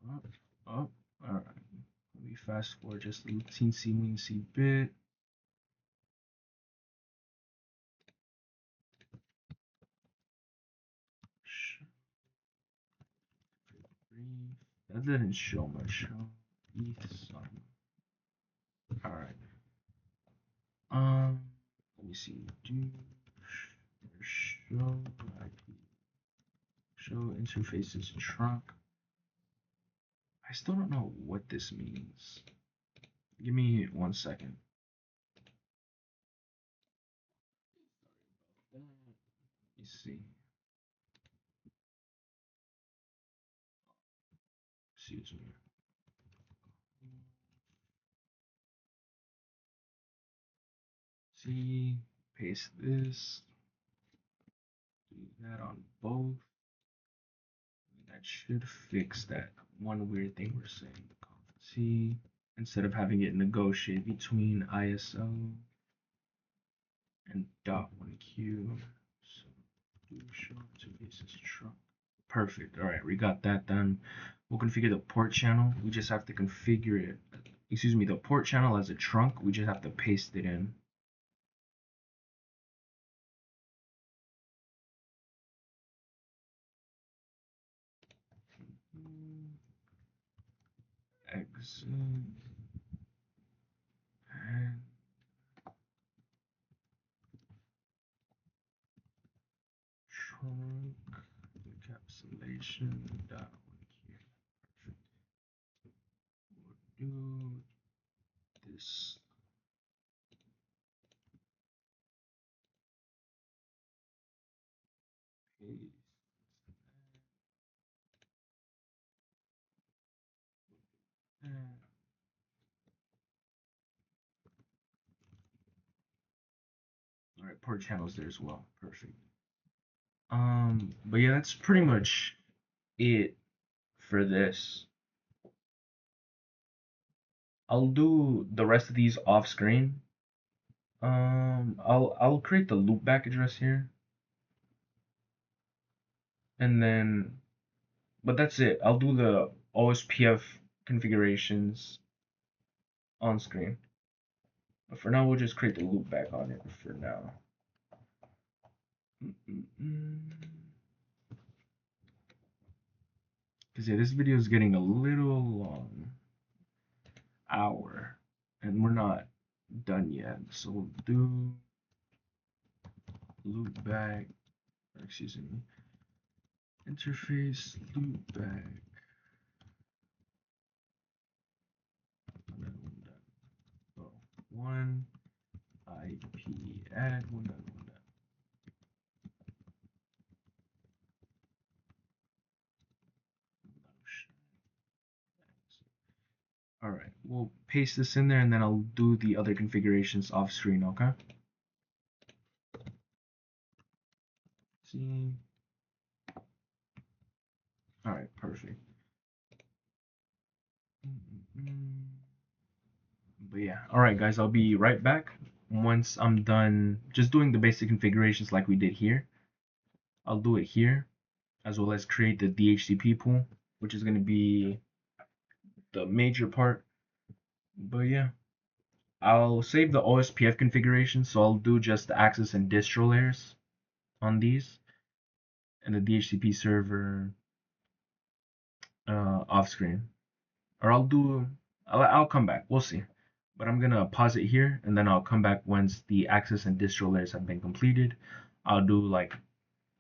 Up, up. All right. Let me fast forward just a teensy bit. That didn't show much. All right. Let me see. Do show IP. Show interfaces trunk. I still don't know what this means. Give me 1 second. Let me see. Excuse me. See, paste this. Do that on both. That should fix that one weird thing we're saying. See, instead of having it negotiate between ISO and .1Q. So do show interfaces trunk. Perfect. All right, we got that done. We'll configure the port channel. We just have to configure it. Excuse me, the port channel as a trunk. We just have to paste it in. Exit and trunk encapsulation dot here. Perfect. We'll do this. Paste. All right, port channels there as well. Perfect. But yeah, that's pretty much it for this. I'll do the rest of these off screen. I'll create the loopback address here, and then, but that's it. I'll do the OSPF configurations on screen. But for now, we'll just create the loopback on it for now. Because yeah, this video is getting a little long. Hour. And we're not done yet. So we'll do loopback. Excuse me. Interface loopback. Another one done. Oh, one IP add one done. All right, we'll paste this in there and then I'll do the other configurations off screen, okay? See. All right, perfect. But yeah, all right, guys, I'll be right back once I'm done just doing the basic configurations like we did here. I'll do it here, as well as create the DHCP pool, which is going to be the major part. But yeah, I'll save the OSPF configuration, so I'll do just the access and distro layers on these, and the DHCP server off screen. Or I'll come back. We'll see. But I'm gonna pause it here, and then I'll come back once the access and distro layers have been completed. I'll do like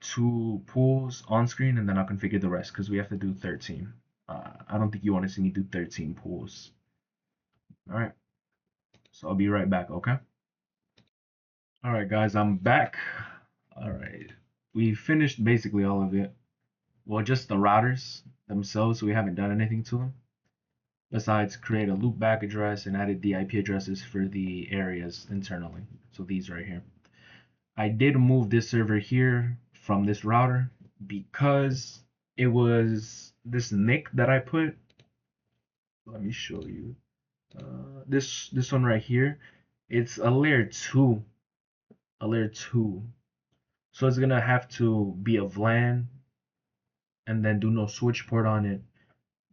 2 pools on screen, and then I'll configure the rest because we have to do 13. I don't think you want to see me do 13 pools. All right. So I'll be right back. Okay. All right, guys, I'm back. All right. We finished basically all of it. Well, just the routers themselves, we haven't done anything to them. Besides create a loopback address and added the IP addresses for the areas internally. So these right here. I did move this server here from this router because it was this NIC that I put. Let me show you. This one right here. It's a layer 2. A layer 2. So it's gonna have to be a VLAN and then do no switch port on it.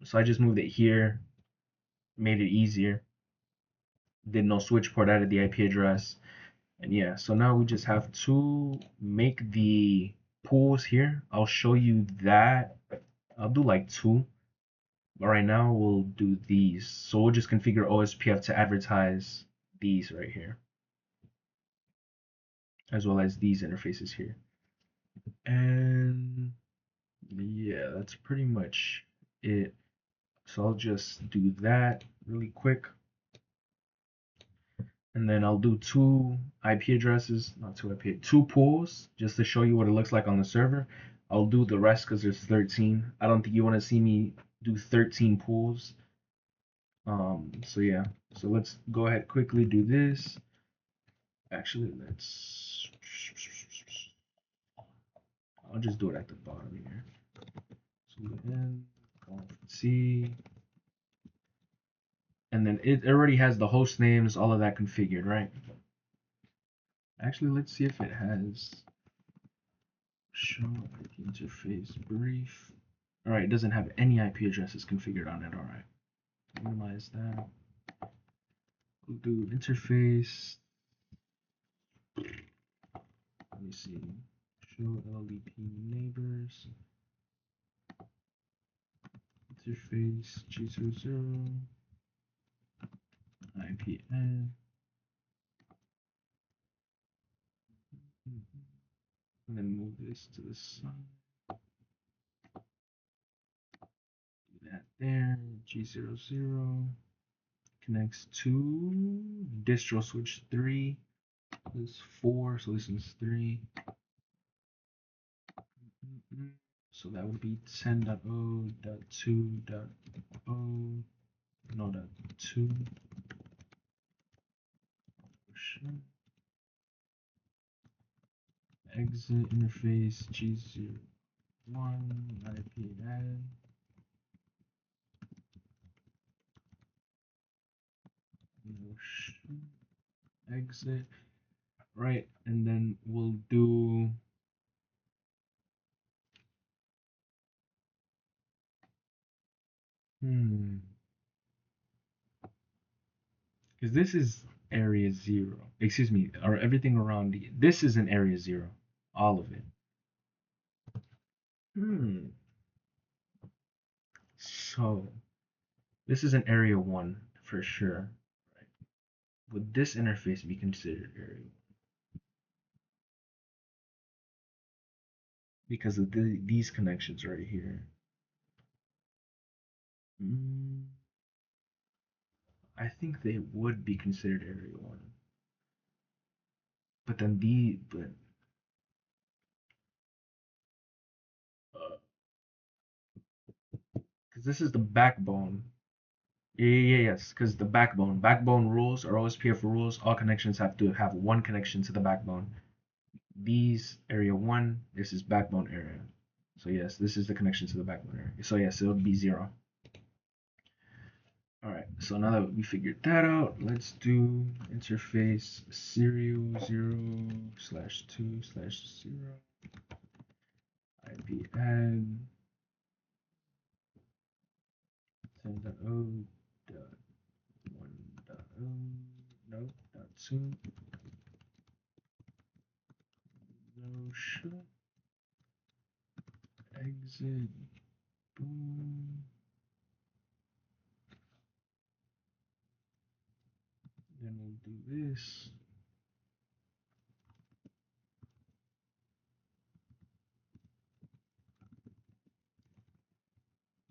So I just moved it here, made it easier. Did no switch port, added the IP address. And yeah, so now we just have to make the pools here. I'll show you that. I'll do like 2. But right now we'll do these. So we'll just configure OSPF to advertise these right here, as well as these interfaces here. And yeah, that's pretty much it. So I'll just do that really quick. And then I'll do 2 IP addresses, not 2 IP, 2 pools, just to show you what it looks like on the server. I'll do the rest because there's 13. I don't think you want to see me do 13 pools. So yeah, so let's go ahead quickly do this. Actually, I'll just do it at the bottom here. So in, C, and then it already has the host names, all of that configured, right? Actually, let's see if it has show IP interface brief. All right, it doesn't have any IP addresses configured on it. All right, minimize that. We'll do interface. Let me see. Show LDP neighbors. Interface G00 IPN. And then move this to the side. Do that there. G00 connects to distro switch 3. This is 4, so this is 3. So that would be 10.0.2.0, no, .2. Exit interface G01 IP add. Exit. Right, and then we'll do because this is area 0. Excuse me, or everything around this is an area 0. All of it. So this is an area 1 for sure. Right? Would this interface be considered area 1? Because of these connections right here. I think they would be considered area 1. But then because this is the backbone. Yes, because the backbone rules or OSPF rules, all connections have to have one connection to the backbone. These area 1, this is backbone area. So yes, this is the connection to the backbone area. So yes, it would be 0. All right, so now that we figured that out, let's do interface serial 0/2/0 IP add 10.0.1.0 no, dot two, no shut, exit, boom. Then we'll do this.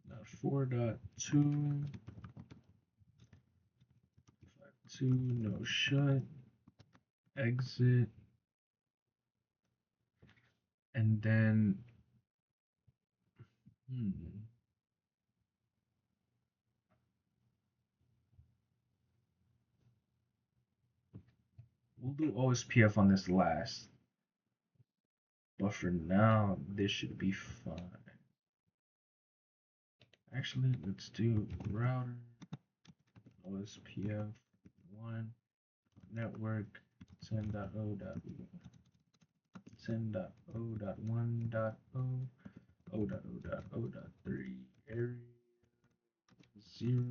Dot 4.2, 2, no shut, exit, and then we'll do OSPF on this last. But for now, this should be fine. Actually, let's do router OSPF 1 network 10.0.1.0.0.0.3 area 0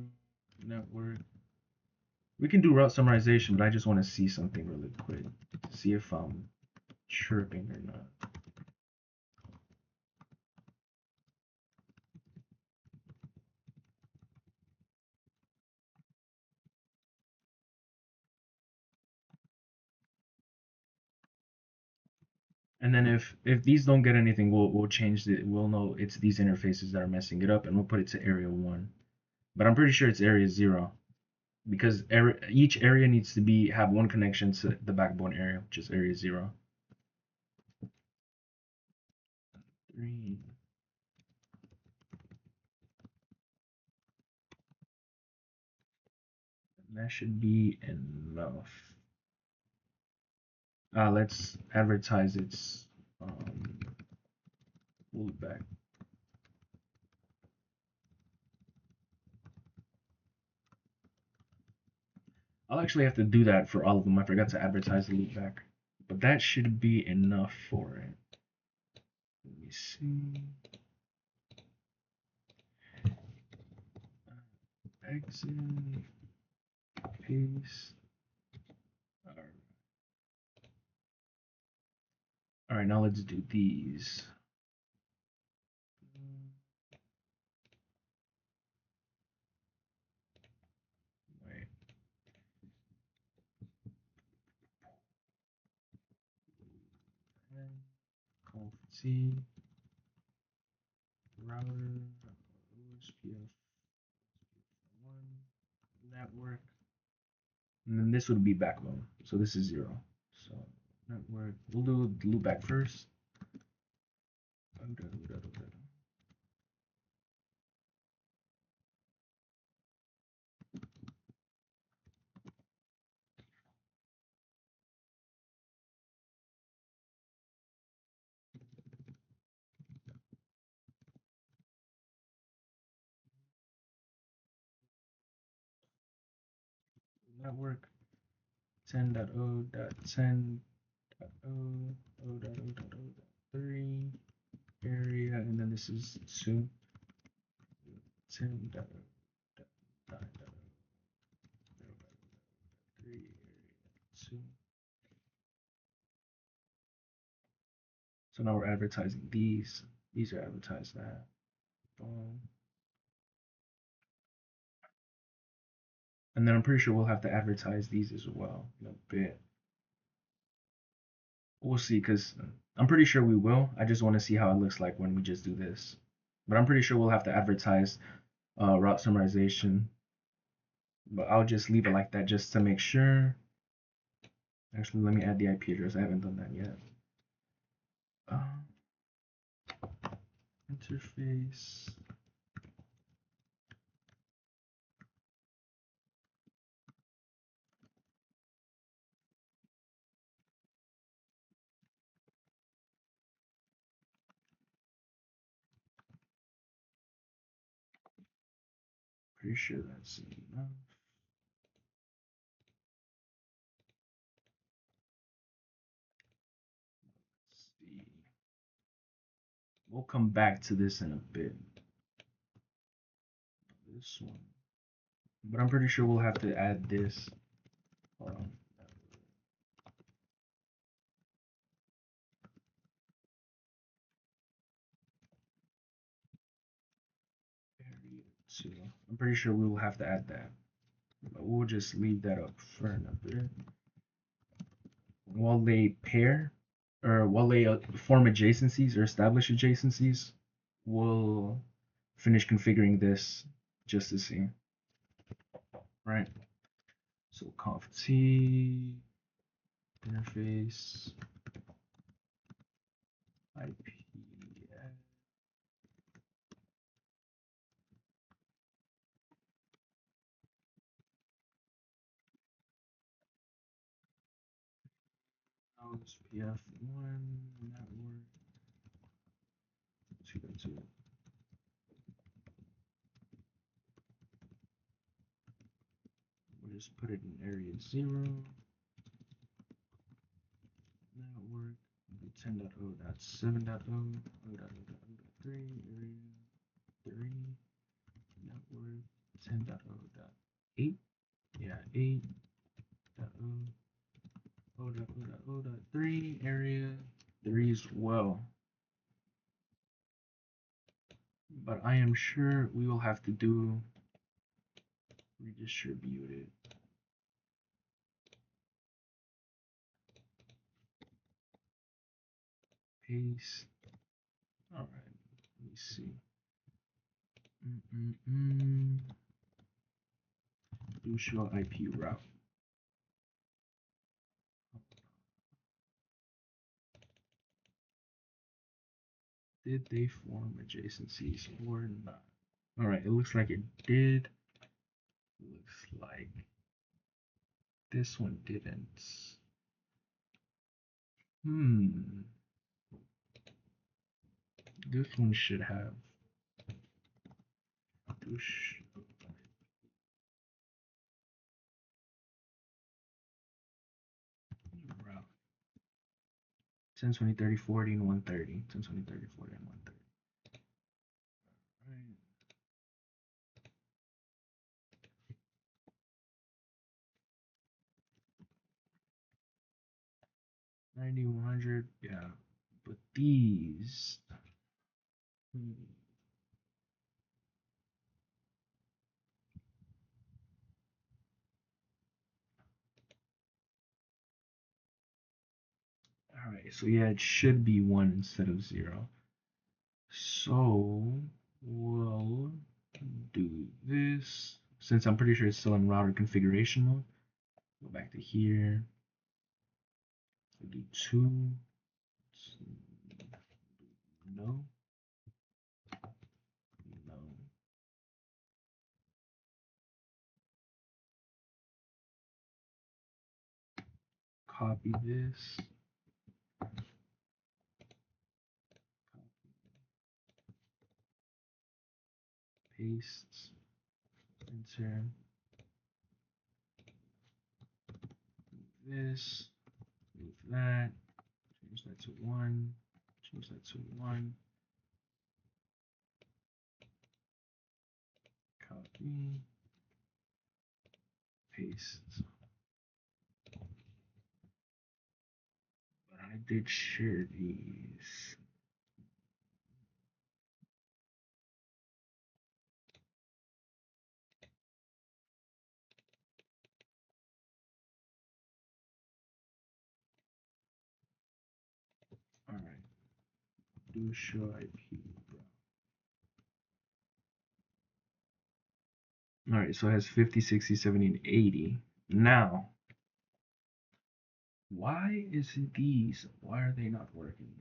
network. We can do route summarization, but I just want to see something really quick to see if I'm chirping or not. And then if these don't get anything, we'll change it. We'll know it's these interfaces that are messing it up, and we'll put it to area 1. But I'm pretty sure it's area 0 because each area needs to have one connection to the backbone area, which is area 0. 3. And that should be enough. Let's advertise its loopback. I'll actually have to do that for all of them. I forgot to advertise the loopback, but that should be enough for it. Let me see. Exit, paste. All right, now let's do these. Wait. Conf-T, router, OSPF 1, network, and then this would be backbone. So this is 0. So network, we'll do the loopback first. Network 10.0.10.0.0.0.3 area, and then this is 2. 10.0.9.0.3 area 2. So now we're advertising these. These are advertised now. Boom. And then I'm pretty sure we'll have to advertise these as well in a bit. We'll see, because I'm pretty sure we will. I just want to see how it looks like when we just do this. But I'm pretty sure we'll have to advertise route summarization. But I'll just leave it like that just to make sure. Actually, let me add the IP address. I haven't done that yet. Interface. Pretty sure that's enough. Let's see. We'll come back to this in a bit. This one. But I'm pretty sure we'll have to add this Hold on. Area 2. I'm pretty sure we will have to add that. But we'll just leave that up for another bit. While they pair, or while they form adjacencies or establish adjacencies, we'll finish configuring this just to see. Right? So conf t interface IP OSPF 1 network 2.2. We'll just put it in area 0 network 10.0.7.0.0.0.3 area 3 network 10.0.8 yeah 8.0.0.0.3 area 3 as well. But I am sure we will have to do redistributed. Paste. All right, let me see. Do show IP route. Did they form adjacencies or not? All right, it looks like it did. Looks like this one didn't. This one should have. Route 10, 20, 30, 40, and 130. 10, 20, 30, 40, and 130. Right. 90, 100, yeah. But these. All right, so yeah, it should be 1 instead of 0. So we'll do this. Since I'm pretty sure it's still in router configuration mode, go back to here. We'll do 2. No. No. Copy this. Paste. Enter. This. Move that. Change that to 1. Change that to 1. Copy. Paste. But I did share these. All right. Do show IP. All right, so it has 50, 60, 70, and 80. Now, why is these? Why are they not working?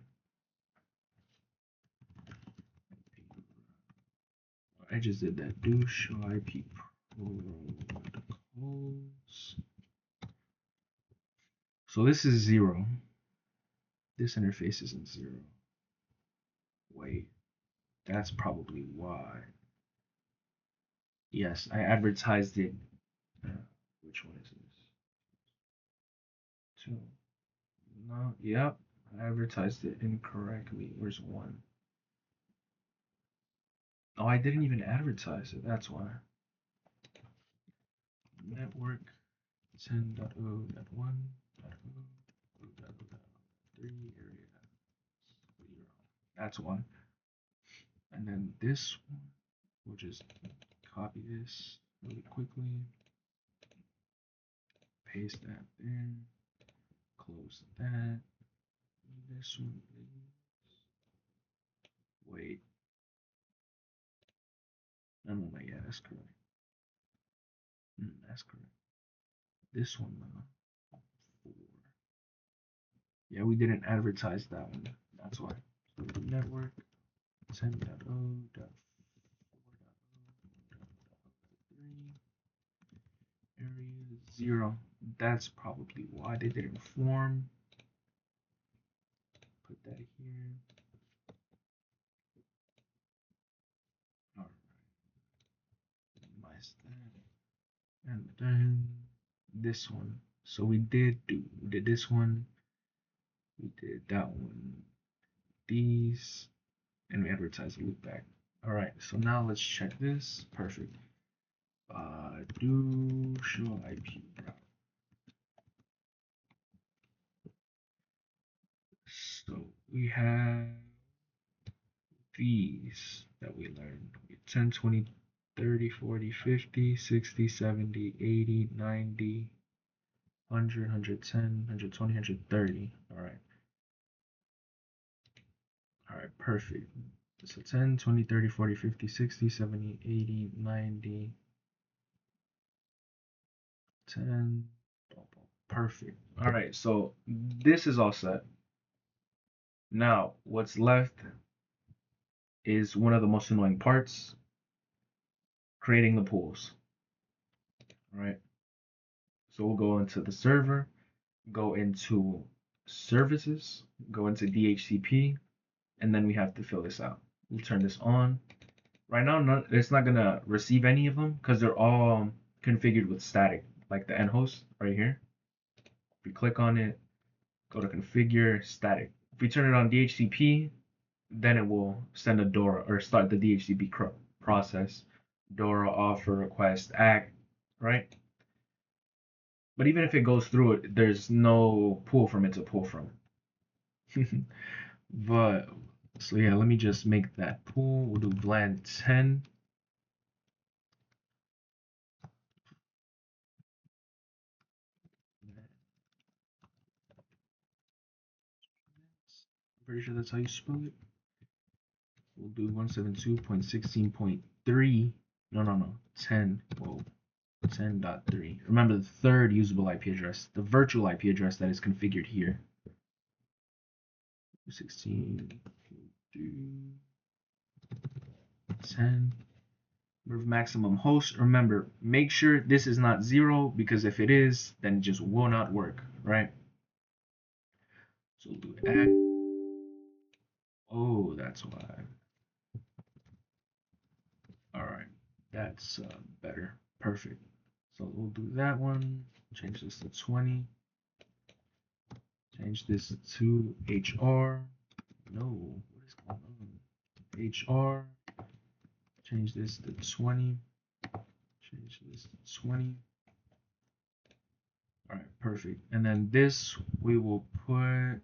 I just did that. Do show IP protocols. So this is 0. This interface isn't 0. Wait, that's probably why. Yes, I advertised it. Which one is this? 2. No, yep. I advertised it incorrectly. Where's 1? Oh, I didn't even advertise it. That's why. Network 10.0.1.0.0.3 area 0. That's one. And then this one, we'll just copy this really quickly, paste that there, close that. This one is, wait, no, yeah, that's correct. That's correct. This one, 4. Yeah, we didn't advertise that one. That's why. So the network 10.0.4.0.3 area 0. That's probably why they didn't form. Put that here. All right. Minimize that. And then this one. So we did this one. We did that one. These. And we advertise the loopback. All right. So now let's check this. Perfect. Do show IP route. So we have these that we learned. 10, 20, 30, 40, 50, 60, 70, 80, 90, 100, 110, 120, 130. All right. All right, perfect. So 10, 20, 30, 40, 50, 60, 70, 80, 90, 10. Perfect. All right, so this is all set. Now, what's left is one of the most annoying parts, creating the pools. All right. So we'll go into the server, go into services, go into DHCP, and then we have to fill this out. We'll turn this on. Right now, it's not gonna receive any of them because they're all configured with static, like the end host right here. If we click on it, go to configure static. If we turn it on DHCP, then it will send a DORA or start the DHCP process. DORA, offer, request, act, right? But even if it goes through it, there's no pool from it to pull from. But so yeah, let me just make that pool. We'll do VLAN 10. I'm pretty sure that's how you spell it. We'll do 172.16.3. No. 10. Whoa. 10.3. Remember the third usable IP address, the virtual IP address that is configured here. 16.10. Maximum host. Remember, make sure this is not 0 because if it is, then it just will not work, right? So we'll do add. Oh, that's why. All right, that's better. Perfect. So we'll do that one. Change this to 20. Change this to HR. No, what is going on? HR. Change this to 20. Change this to 20. All right, perfect. And then this we will put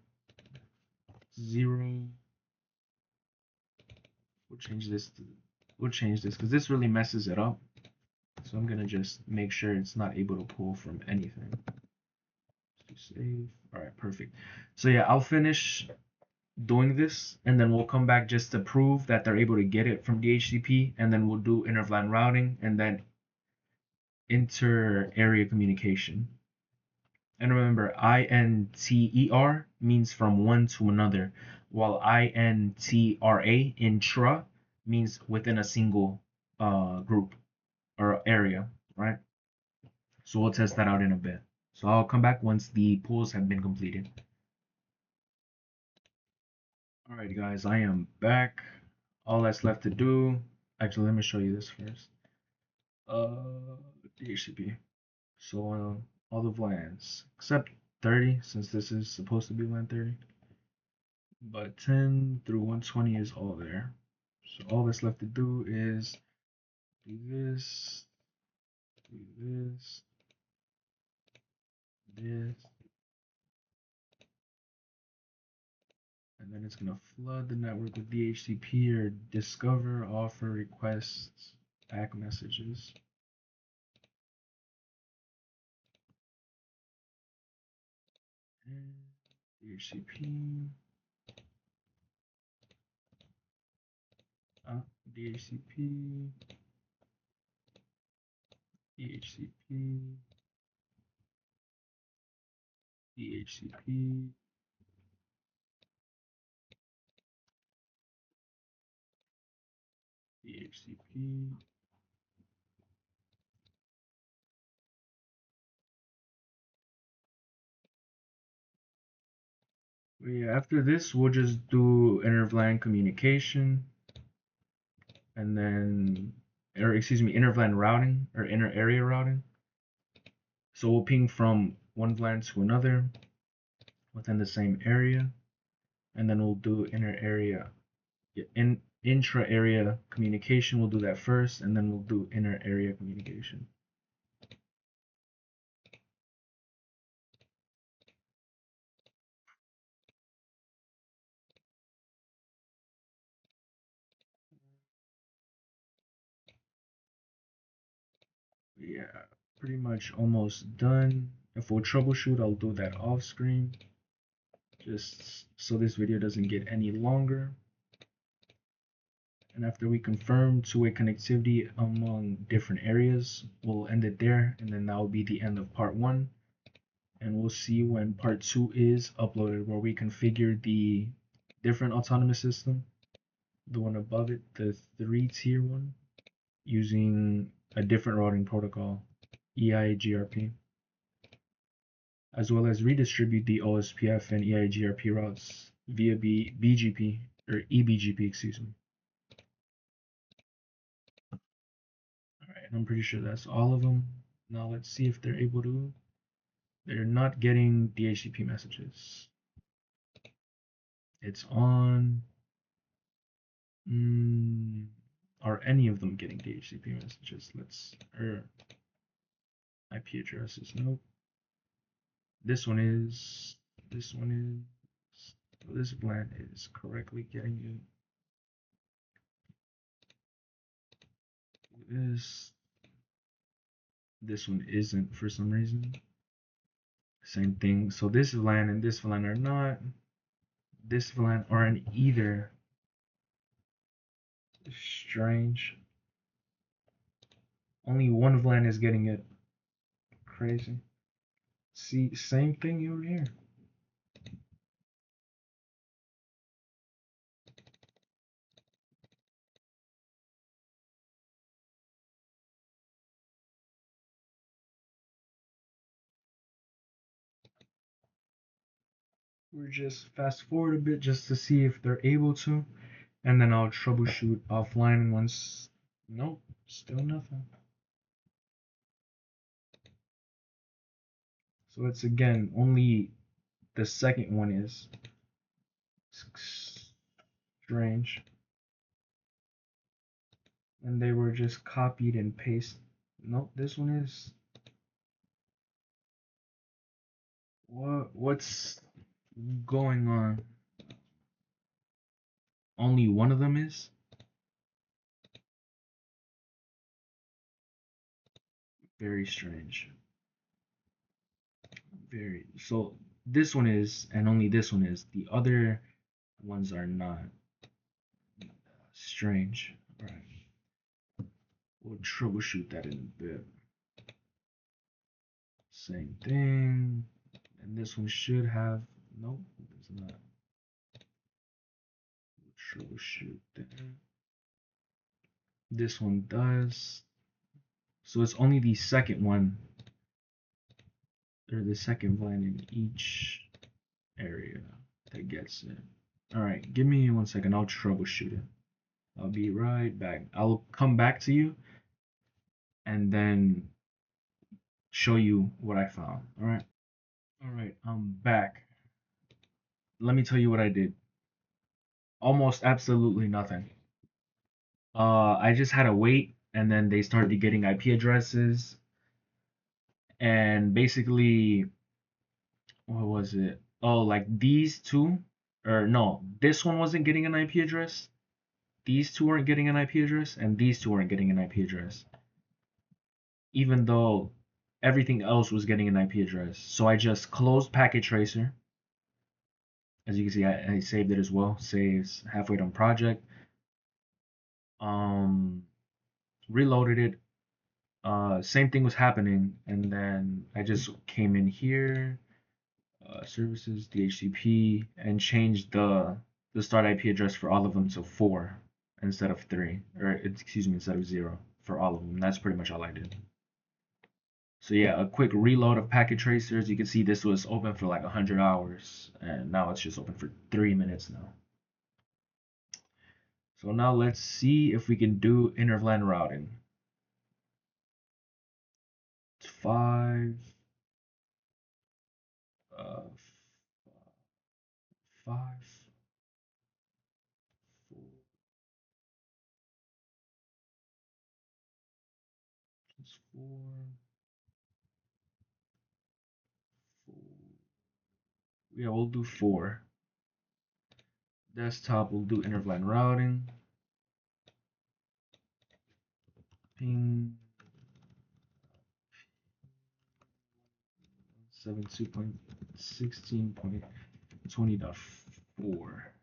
0. We'll change this because this really messes it up. So I'm gonna just make sure it's not able to pull from anything. Save. All right, perfect. So yeah, I'll finish doing this and then we'll come back just to prove that they're able to get it from DHCP, and then we'll do inter-VLAN routing and then inter-area communication. And remember, INTER means from one to another, while INTRA, intra, means within a single group or area, right? So we'll test that out in a bit. So I'll come back once the pools have been completed. All right, guys, I am back. All that's left to do, actually, let me show you this first. DHCP. So all the VLANs, except 30, since this is supposed to be LAN 30. But 10 through 120 is all there. So all that's left to do is do this, this. And then it's going to flood the network with DHCP or discover, offer, requests, back messages. And DHCP. DHCP. DHCP. DHCP. DHCP. Yeah, after this, we'll just do inter-VLAN communication, and then, or excuse me, inter-VLAN routing or inter-area routing. So we'll ping from one VLAN to another within the same area, and then we'll do inter-area, intra-area communication. We'll do that first, and then we'll do inter-area communication. Yeah, pretty much almost done. If we'll troubleshoot, I'll do that off screen, just so this video doesn't get any longer. And after we confirm two-way connectivity among different areas, we'll end it there, and then that will be the end of part 1. And we'll see when part 2 is uploaded, where we configure the different autonomous system, the one above it, the 3-tier one, using a different routing protocol, EIGRP, as well as redistribute the OSPF and EIGRP routes via BGP, or EBGP, excuse me. Alright, and I'm pretty sure that's all of them. Now let's see if they're able to. They're not getting DHCP messages. It's on. Are any of them getting DHCP messages? Let's, IP addresses, nope. This one is, this one is, this VLAN is correctly getting it. This one isn't for some reason. Same thing. So this VLAN and this VLAN are not. This VLAN aren't either. Strange. Only one VLAN is getting it. Crazy. See, same thing over here. We're just fast forward a bit just to see if they're able to, and then I'll troubleshoot offline once. Nope, still nothing. So it's again only the second one is strange, and they were just copied and pasted. Nope, this one is. What's going on? Only one of them is? Very strange. Very. So this one is, and only this one is. The other ones are not. Strange. Alright. We'll troubleshoot that in a bit. Same thing. And this one should have. Nope, it does not. We'll troubleshoot that. This one does. So it's only the second one, or the second VLAN in each area that gets it. Alright, give me 1 second, I'll troubleshoot it. I'll be right back. I'll come back to you and then show you what I found. Alright. Alright, I'm back. Let me tell you what I did. Almost absolutely nothing. I just had to wait, and then they started getting IP addresses, and basically what was it? Oh, like these two, or no, this one wasn't getting an IP address. These two weren't getting an IP address, and these two weren't getting an IP address, even though everything else was getting an IP address. So I just closed packet tracer. As you can see, I saved it as well. Saves halfway done project. Um, Reloaded it. Same thing was happening, and then I just came in here, services, DHCP, and changed the start IP address for all of them to 4 instead of 3, or excuse me, instead of 0 for all of them. That's pretty much all I did. So yeah, a quick reload of packet tracers. You can see this was open for like 100 hours, and now it's just open for 3 minutes now. So now let's see if we can do inter-VLAN routing. It's 5, 5, 4 plus 4, 4. Yeah, we'll do 4. Desktop, we'll do inter-VLAN routing. Ping 72.16.20.4.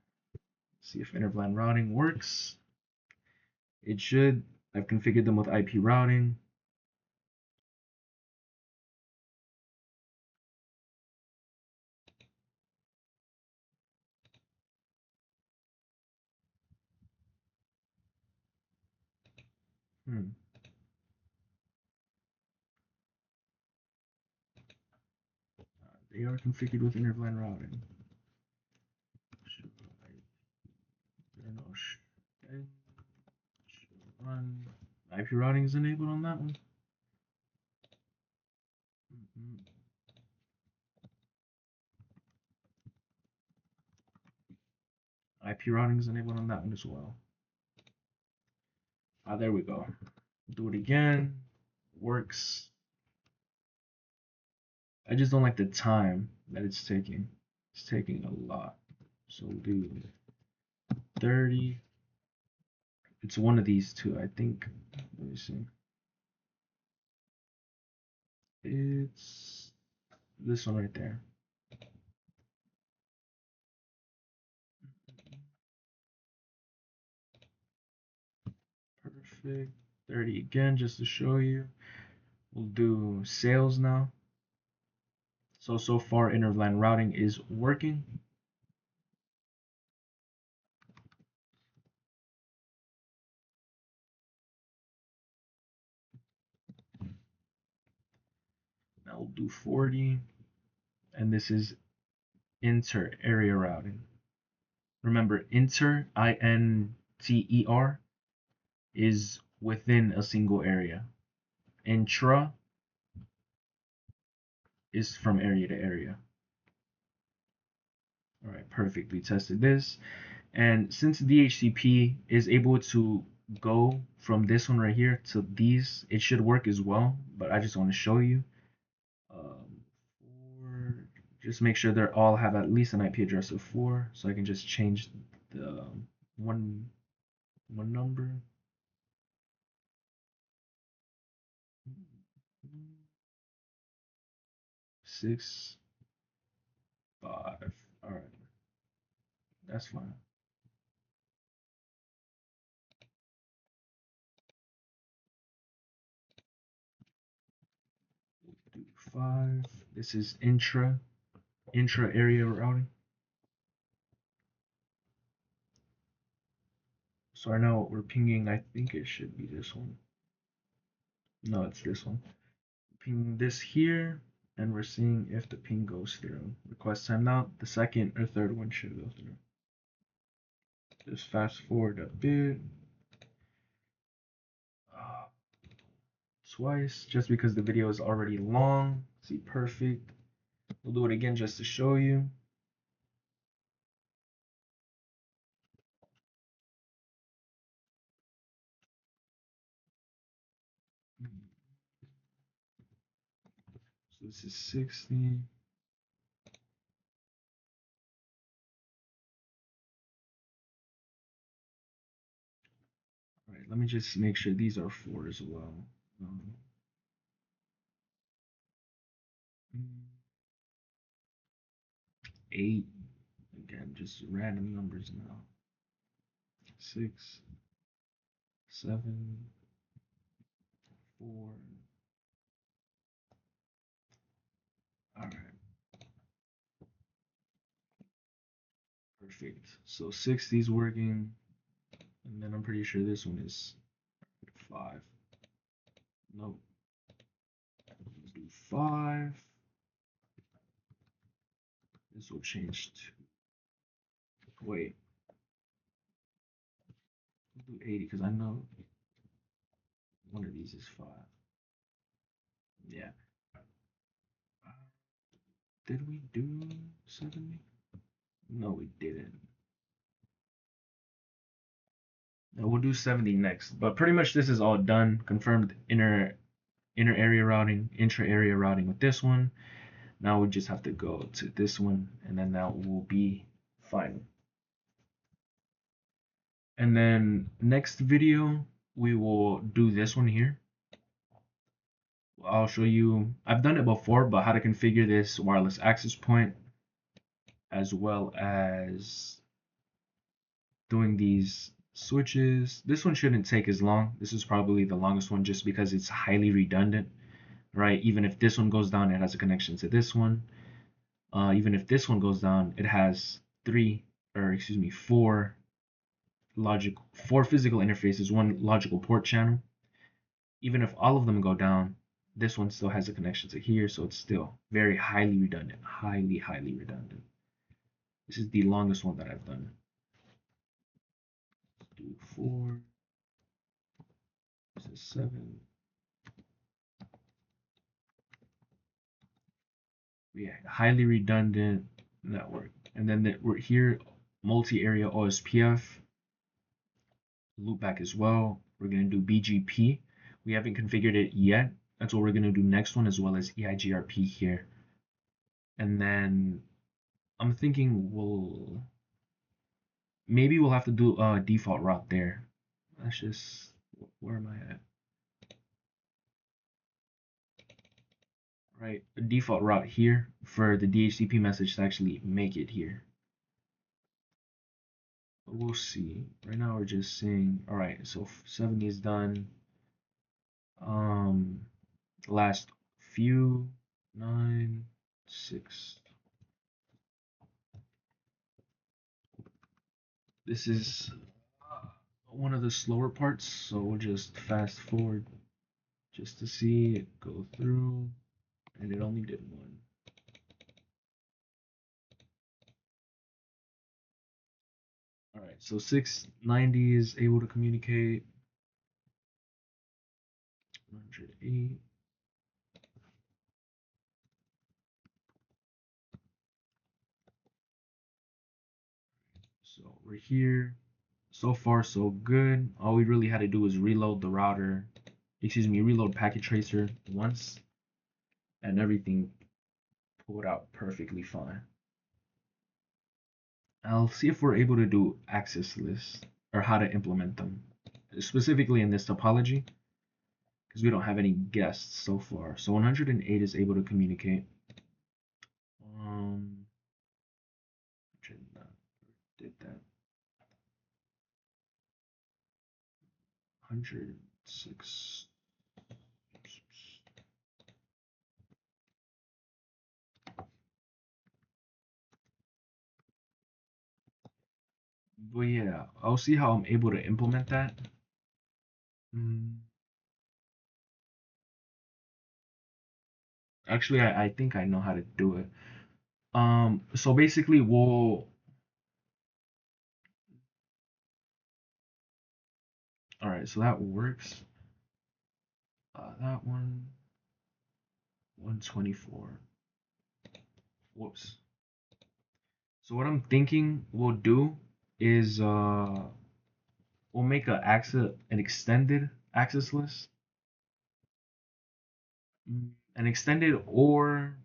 See if inter-VLAN routing works. It should. I've configured them with IP routing. They are configured with inter-VLAN routing. Run. IP routing is enabled on that one. IP routing is enabled on that one as well. There we go. Do it again. Works. I just don't like the time that it's taking. It's taking a lot. So we'll do 30. It's one of these two, I think. Let me see. It's this one right there. Perfect. 30 again, just to show you. We'll do sales now. So far, inter-VLAN routing is working. Now we'll do 40. And this is inter-area routing. Remember, inter, I-N-T-E-R, is within a single area. Intra is from area to area. All right, perfect. We tested this. And since DHCP is able to go from this one right here to these, it should work as well, but I just want to show you. Just make sure they all have at least an IP address of 4, so I can just change the one number. 6, 5. All right, that's fine. Do 5. This is intra area routing. So right now we're pinging. I think it should be this one. No, it's this one. Ping this here, and we're seeing if the ping goes through. Request timeout. The second or third one should go through. Just fast forward a bit. Twice, just because the video is already long. See, perfect. We'll do it again just to show you. So this is 60. let me just make sure these are 4 as well. 8, again, just random numbers now. 6, 7, 4. All right. Perfect. So 60 is working, and then I'm pretty sure this one is 5. Nope. Let's do 5. This will change to, wait, we'll do 80 because I know one of these is 5. Yeah. Did we do 70? No, we didn't. No, we'll do 70 next. But pretty much this is all done. Confirmed inner area routing, intra area routing with this one. Now we just have to go to this one, and then that will be final. And then next video, we will do this one here. I'll show you, I've done it before, but how to configure this wireless access point, as well as doing these switches. This one shouldn't take as long. This is probably the longest one just because it's highly redundant, right? Even if this one goes down, it has a connection to this one. Even if this one goes down, it has 4 physical interfaces, 1 logical port channel. Even if all of them go down, this one still has a connection to here, so it's still very highly redundant, highly redundant. This is the longest one that I've done. Let's do 4. This is 7. Yeah, highly redundant network. And then we're here, multi-area OSPF, loopback as well. We're going to do BGP. We haven't configured it yet. That's what we're going to do next one, as well as EIGRP here. And then I'm thinking maybe we'll have to do a default route there. That's just, where am I at? Right, a default route here for the DHCP message to actually make it here. But we'll see. Right now we're just saying, all right, so 70 is done. Last few, 9, 6. This is one of the slower parts, so we'll just fast forward just to see it go through, and it only did 1. All right, so 690 is able to communicate. 108. So we're here. So far, so good. All we really had to do was reload the router, reload packet tracer once, and everything pulled out perfectly fine. I'll see if we're able to do access lists or how to implement them, specifically in this topology, because we don't have any guests so far. So 108 is able to communicate. Did that. 106. But yeah, I'll see how I'm able to implement that. Actually, I think I know how to do it. So basically all right, so that works. That one, 124. Whoops. So what I'm thinking we'll do is we'll make an extended access list. An extended or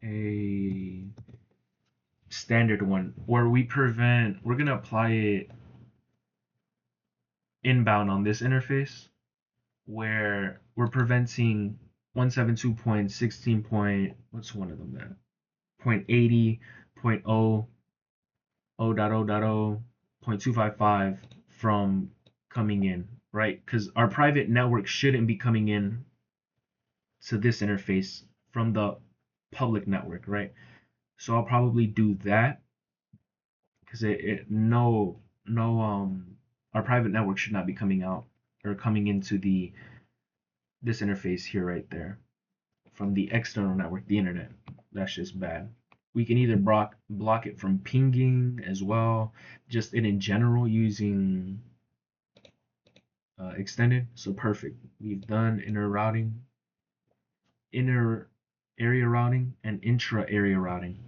a standard one where we're gonna apply it inbound on this interface where we're preventing 172.16. What's one of them at? 0.80, 0.0, 0.0.0, 0.255 from coming in, right? Because our private network shouldn't be coming in to this interface from the public network, right? So I'll probably do that because our private network should not be coming out or coming into this interface here right there from the external network, the internet. That's just bad. We can either block it from pinging as well, just in general using extended. So perfect. We've done inner area routing, and intra area routing.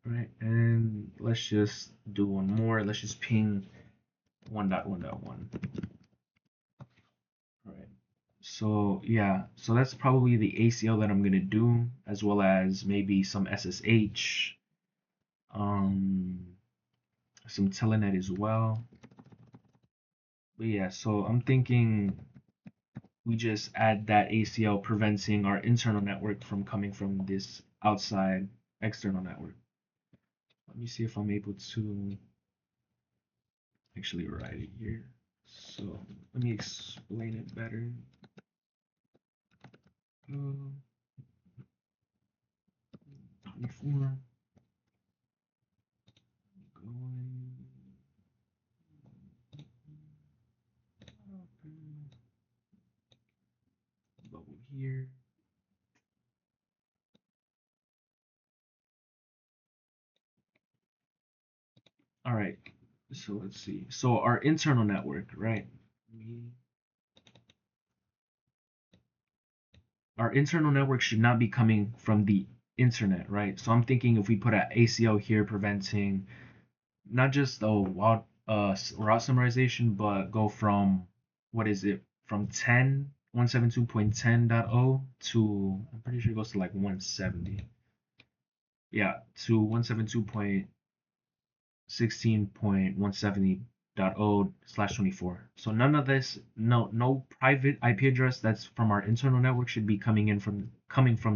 Right, and let's just do one more. Let's just ping 1.1.1. All right. So yeah, so that's probably the ACL that I'm gonna do, as well as maybe some SSH, some Telnet as well. But yeah, so I'm thinking we just add that ACL preventing our internal network from coming from this outside external network. Let me see if I'm able to actually write it here. So let me explain it better. 24. Going. Bubble here. All right. So let's see. So our internal network, right? Our internal network should not be coming from the internet, right? So I'm thinking if we put an ACL here preventing not just the route summarization, but go from what is it, from 172.10.0 to, I'm pretty sure it goes to like 170. Yeah, to 172.16.170.0/24. So none of this, no private IP address that's from our internal network should be coming from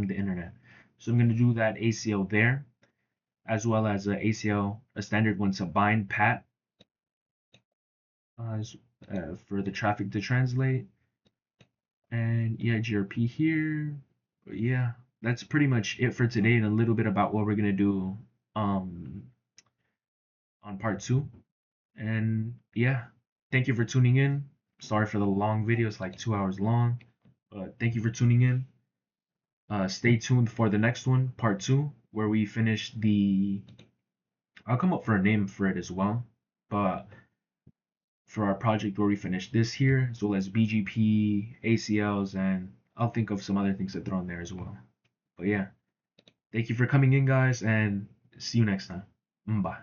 the internet. So I'm going to do that ACL there, as well as a ACL, a standard one to bind PAT for the traffic to translate, and EIGRP here. But yeah, that's pretty much it for today, and a little bit about what we're going to do on part 2. And yeah, thank you for tuning in. Sorry for the long video, it's like 2 hours long, but thank you for tuning in. Stay tuned for the next one, part 2, where we finish I'll come up for a name for it as well, but for our project where we finish this here, as well as BGP, ACLs, and I'll think of some other things to throw in there as well. But yeah, thank you for coming in, guys, and see you next time. Bye.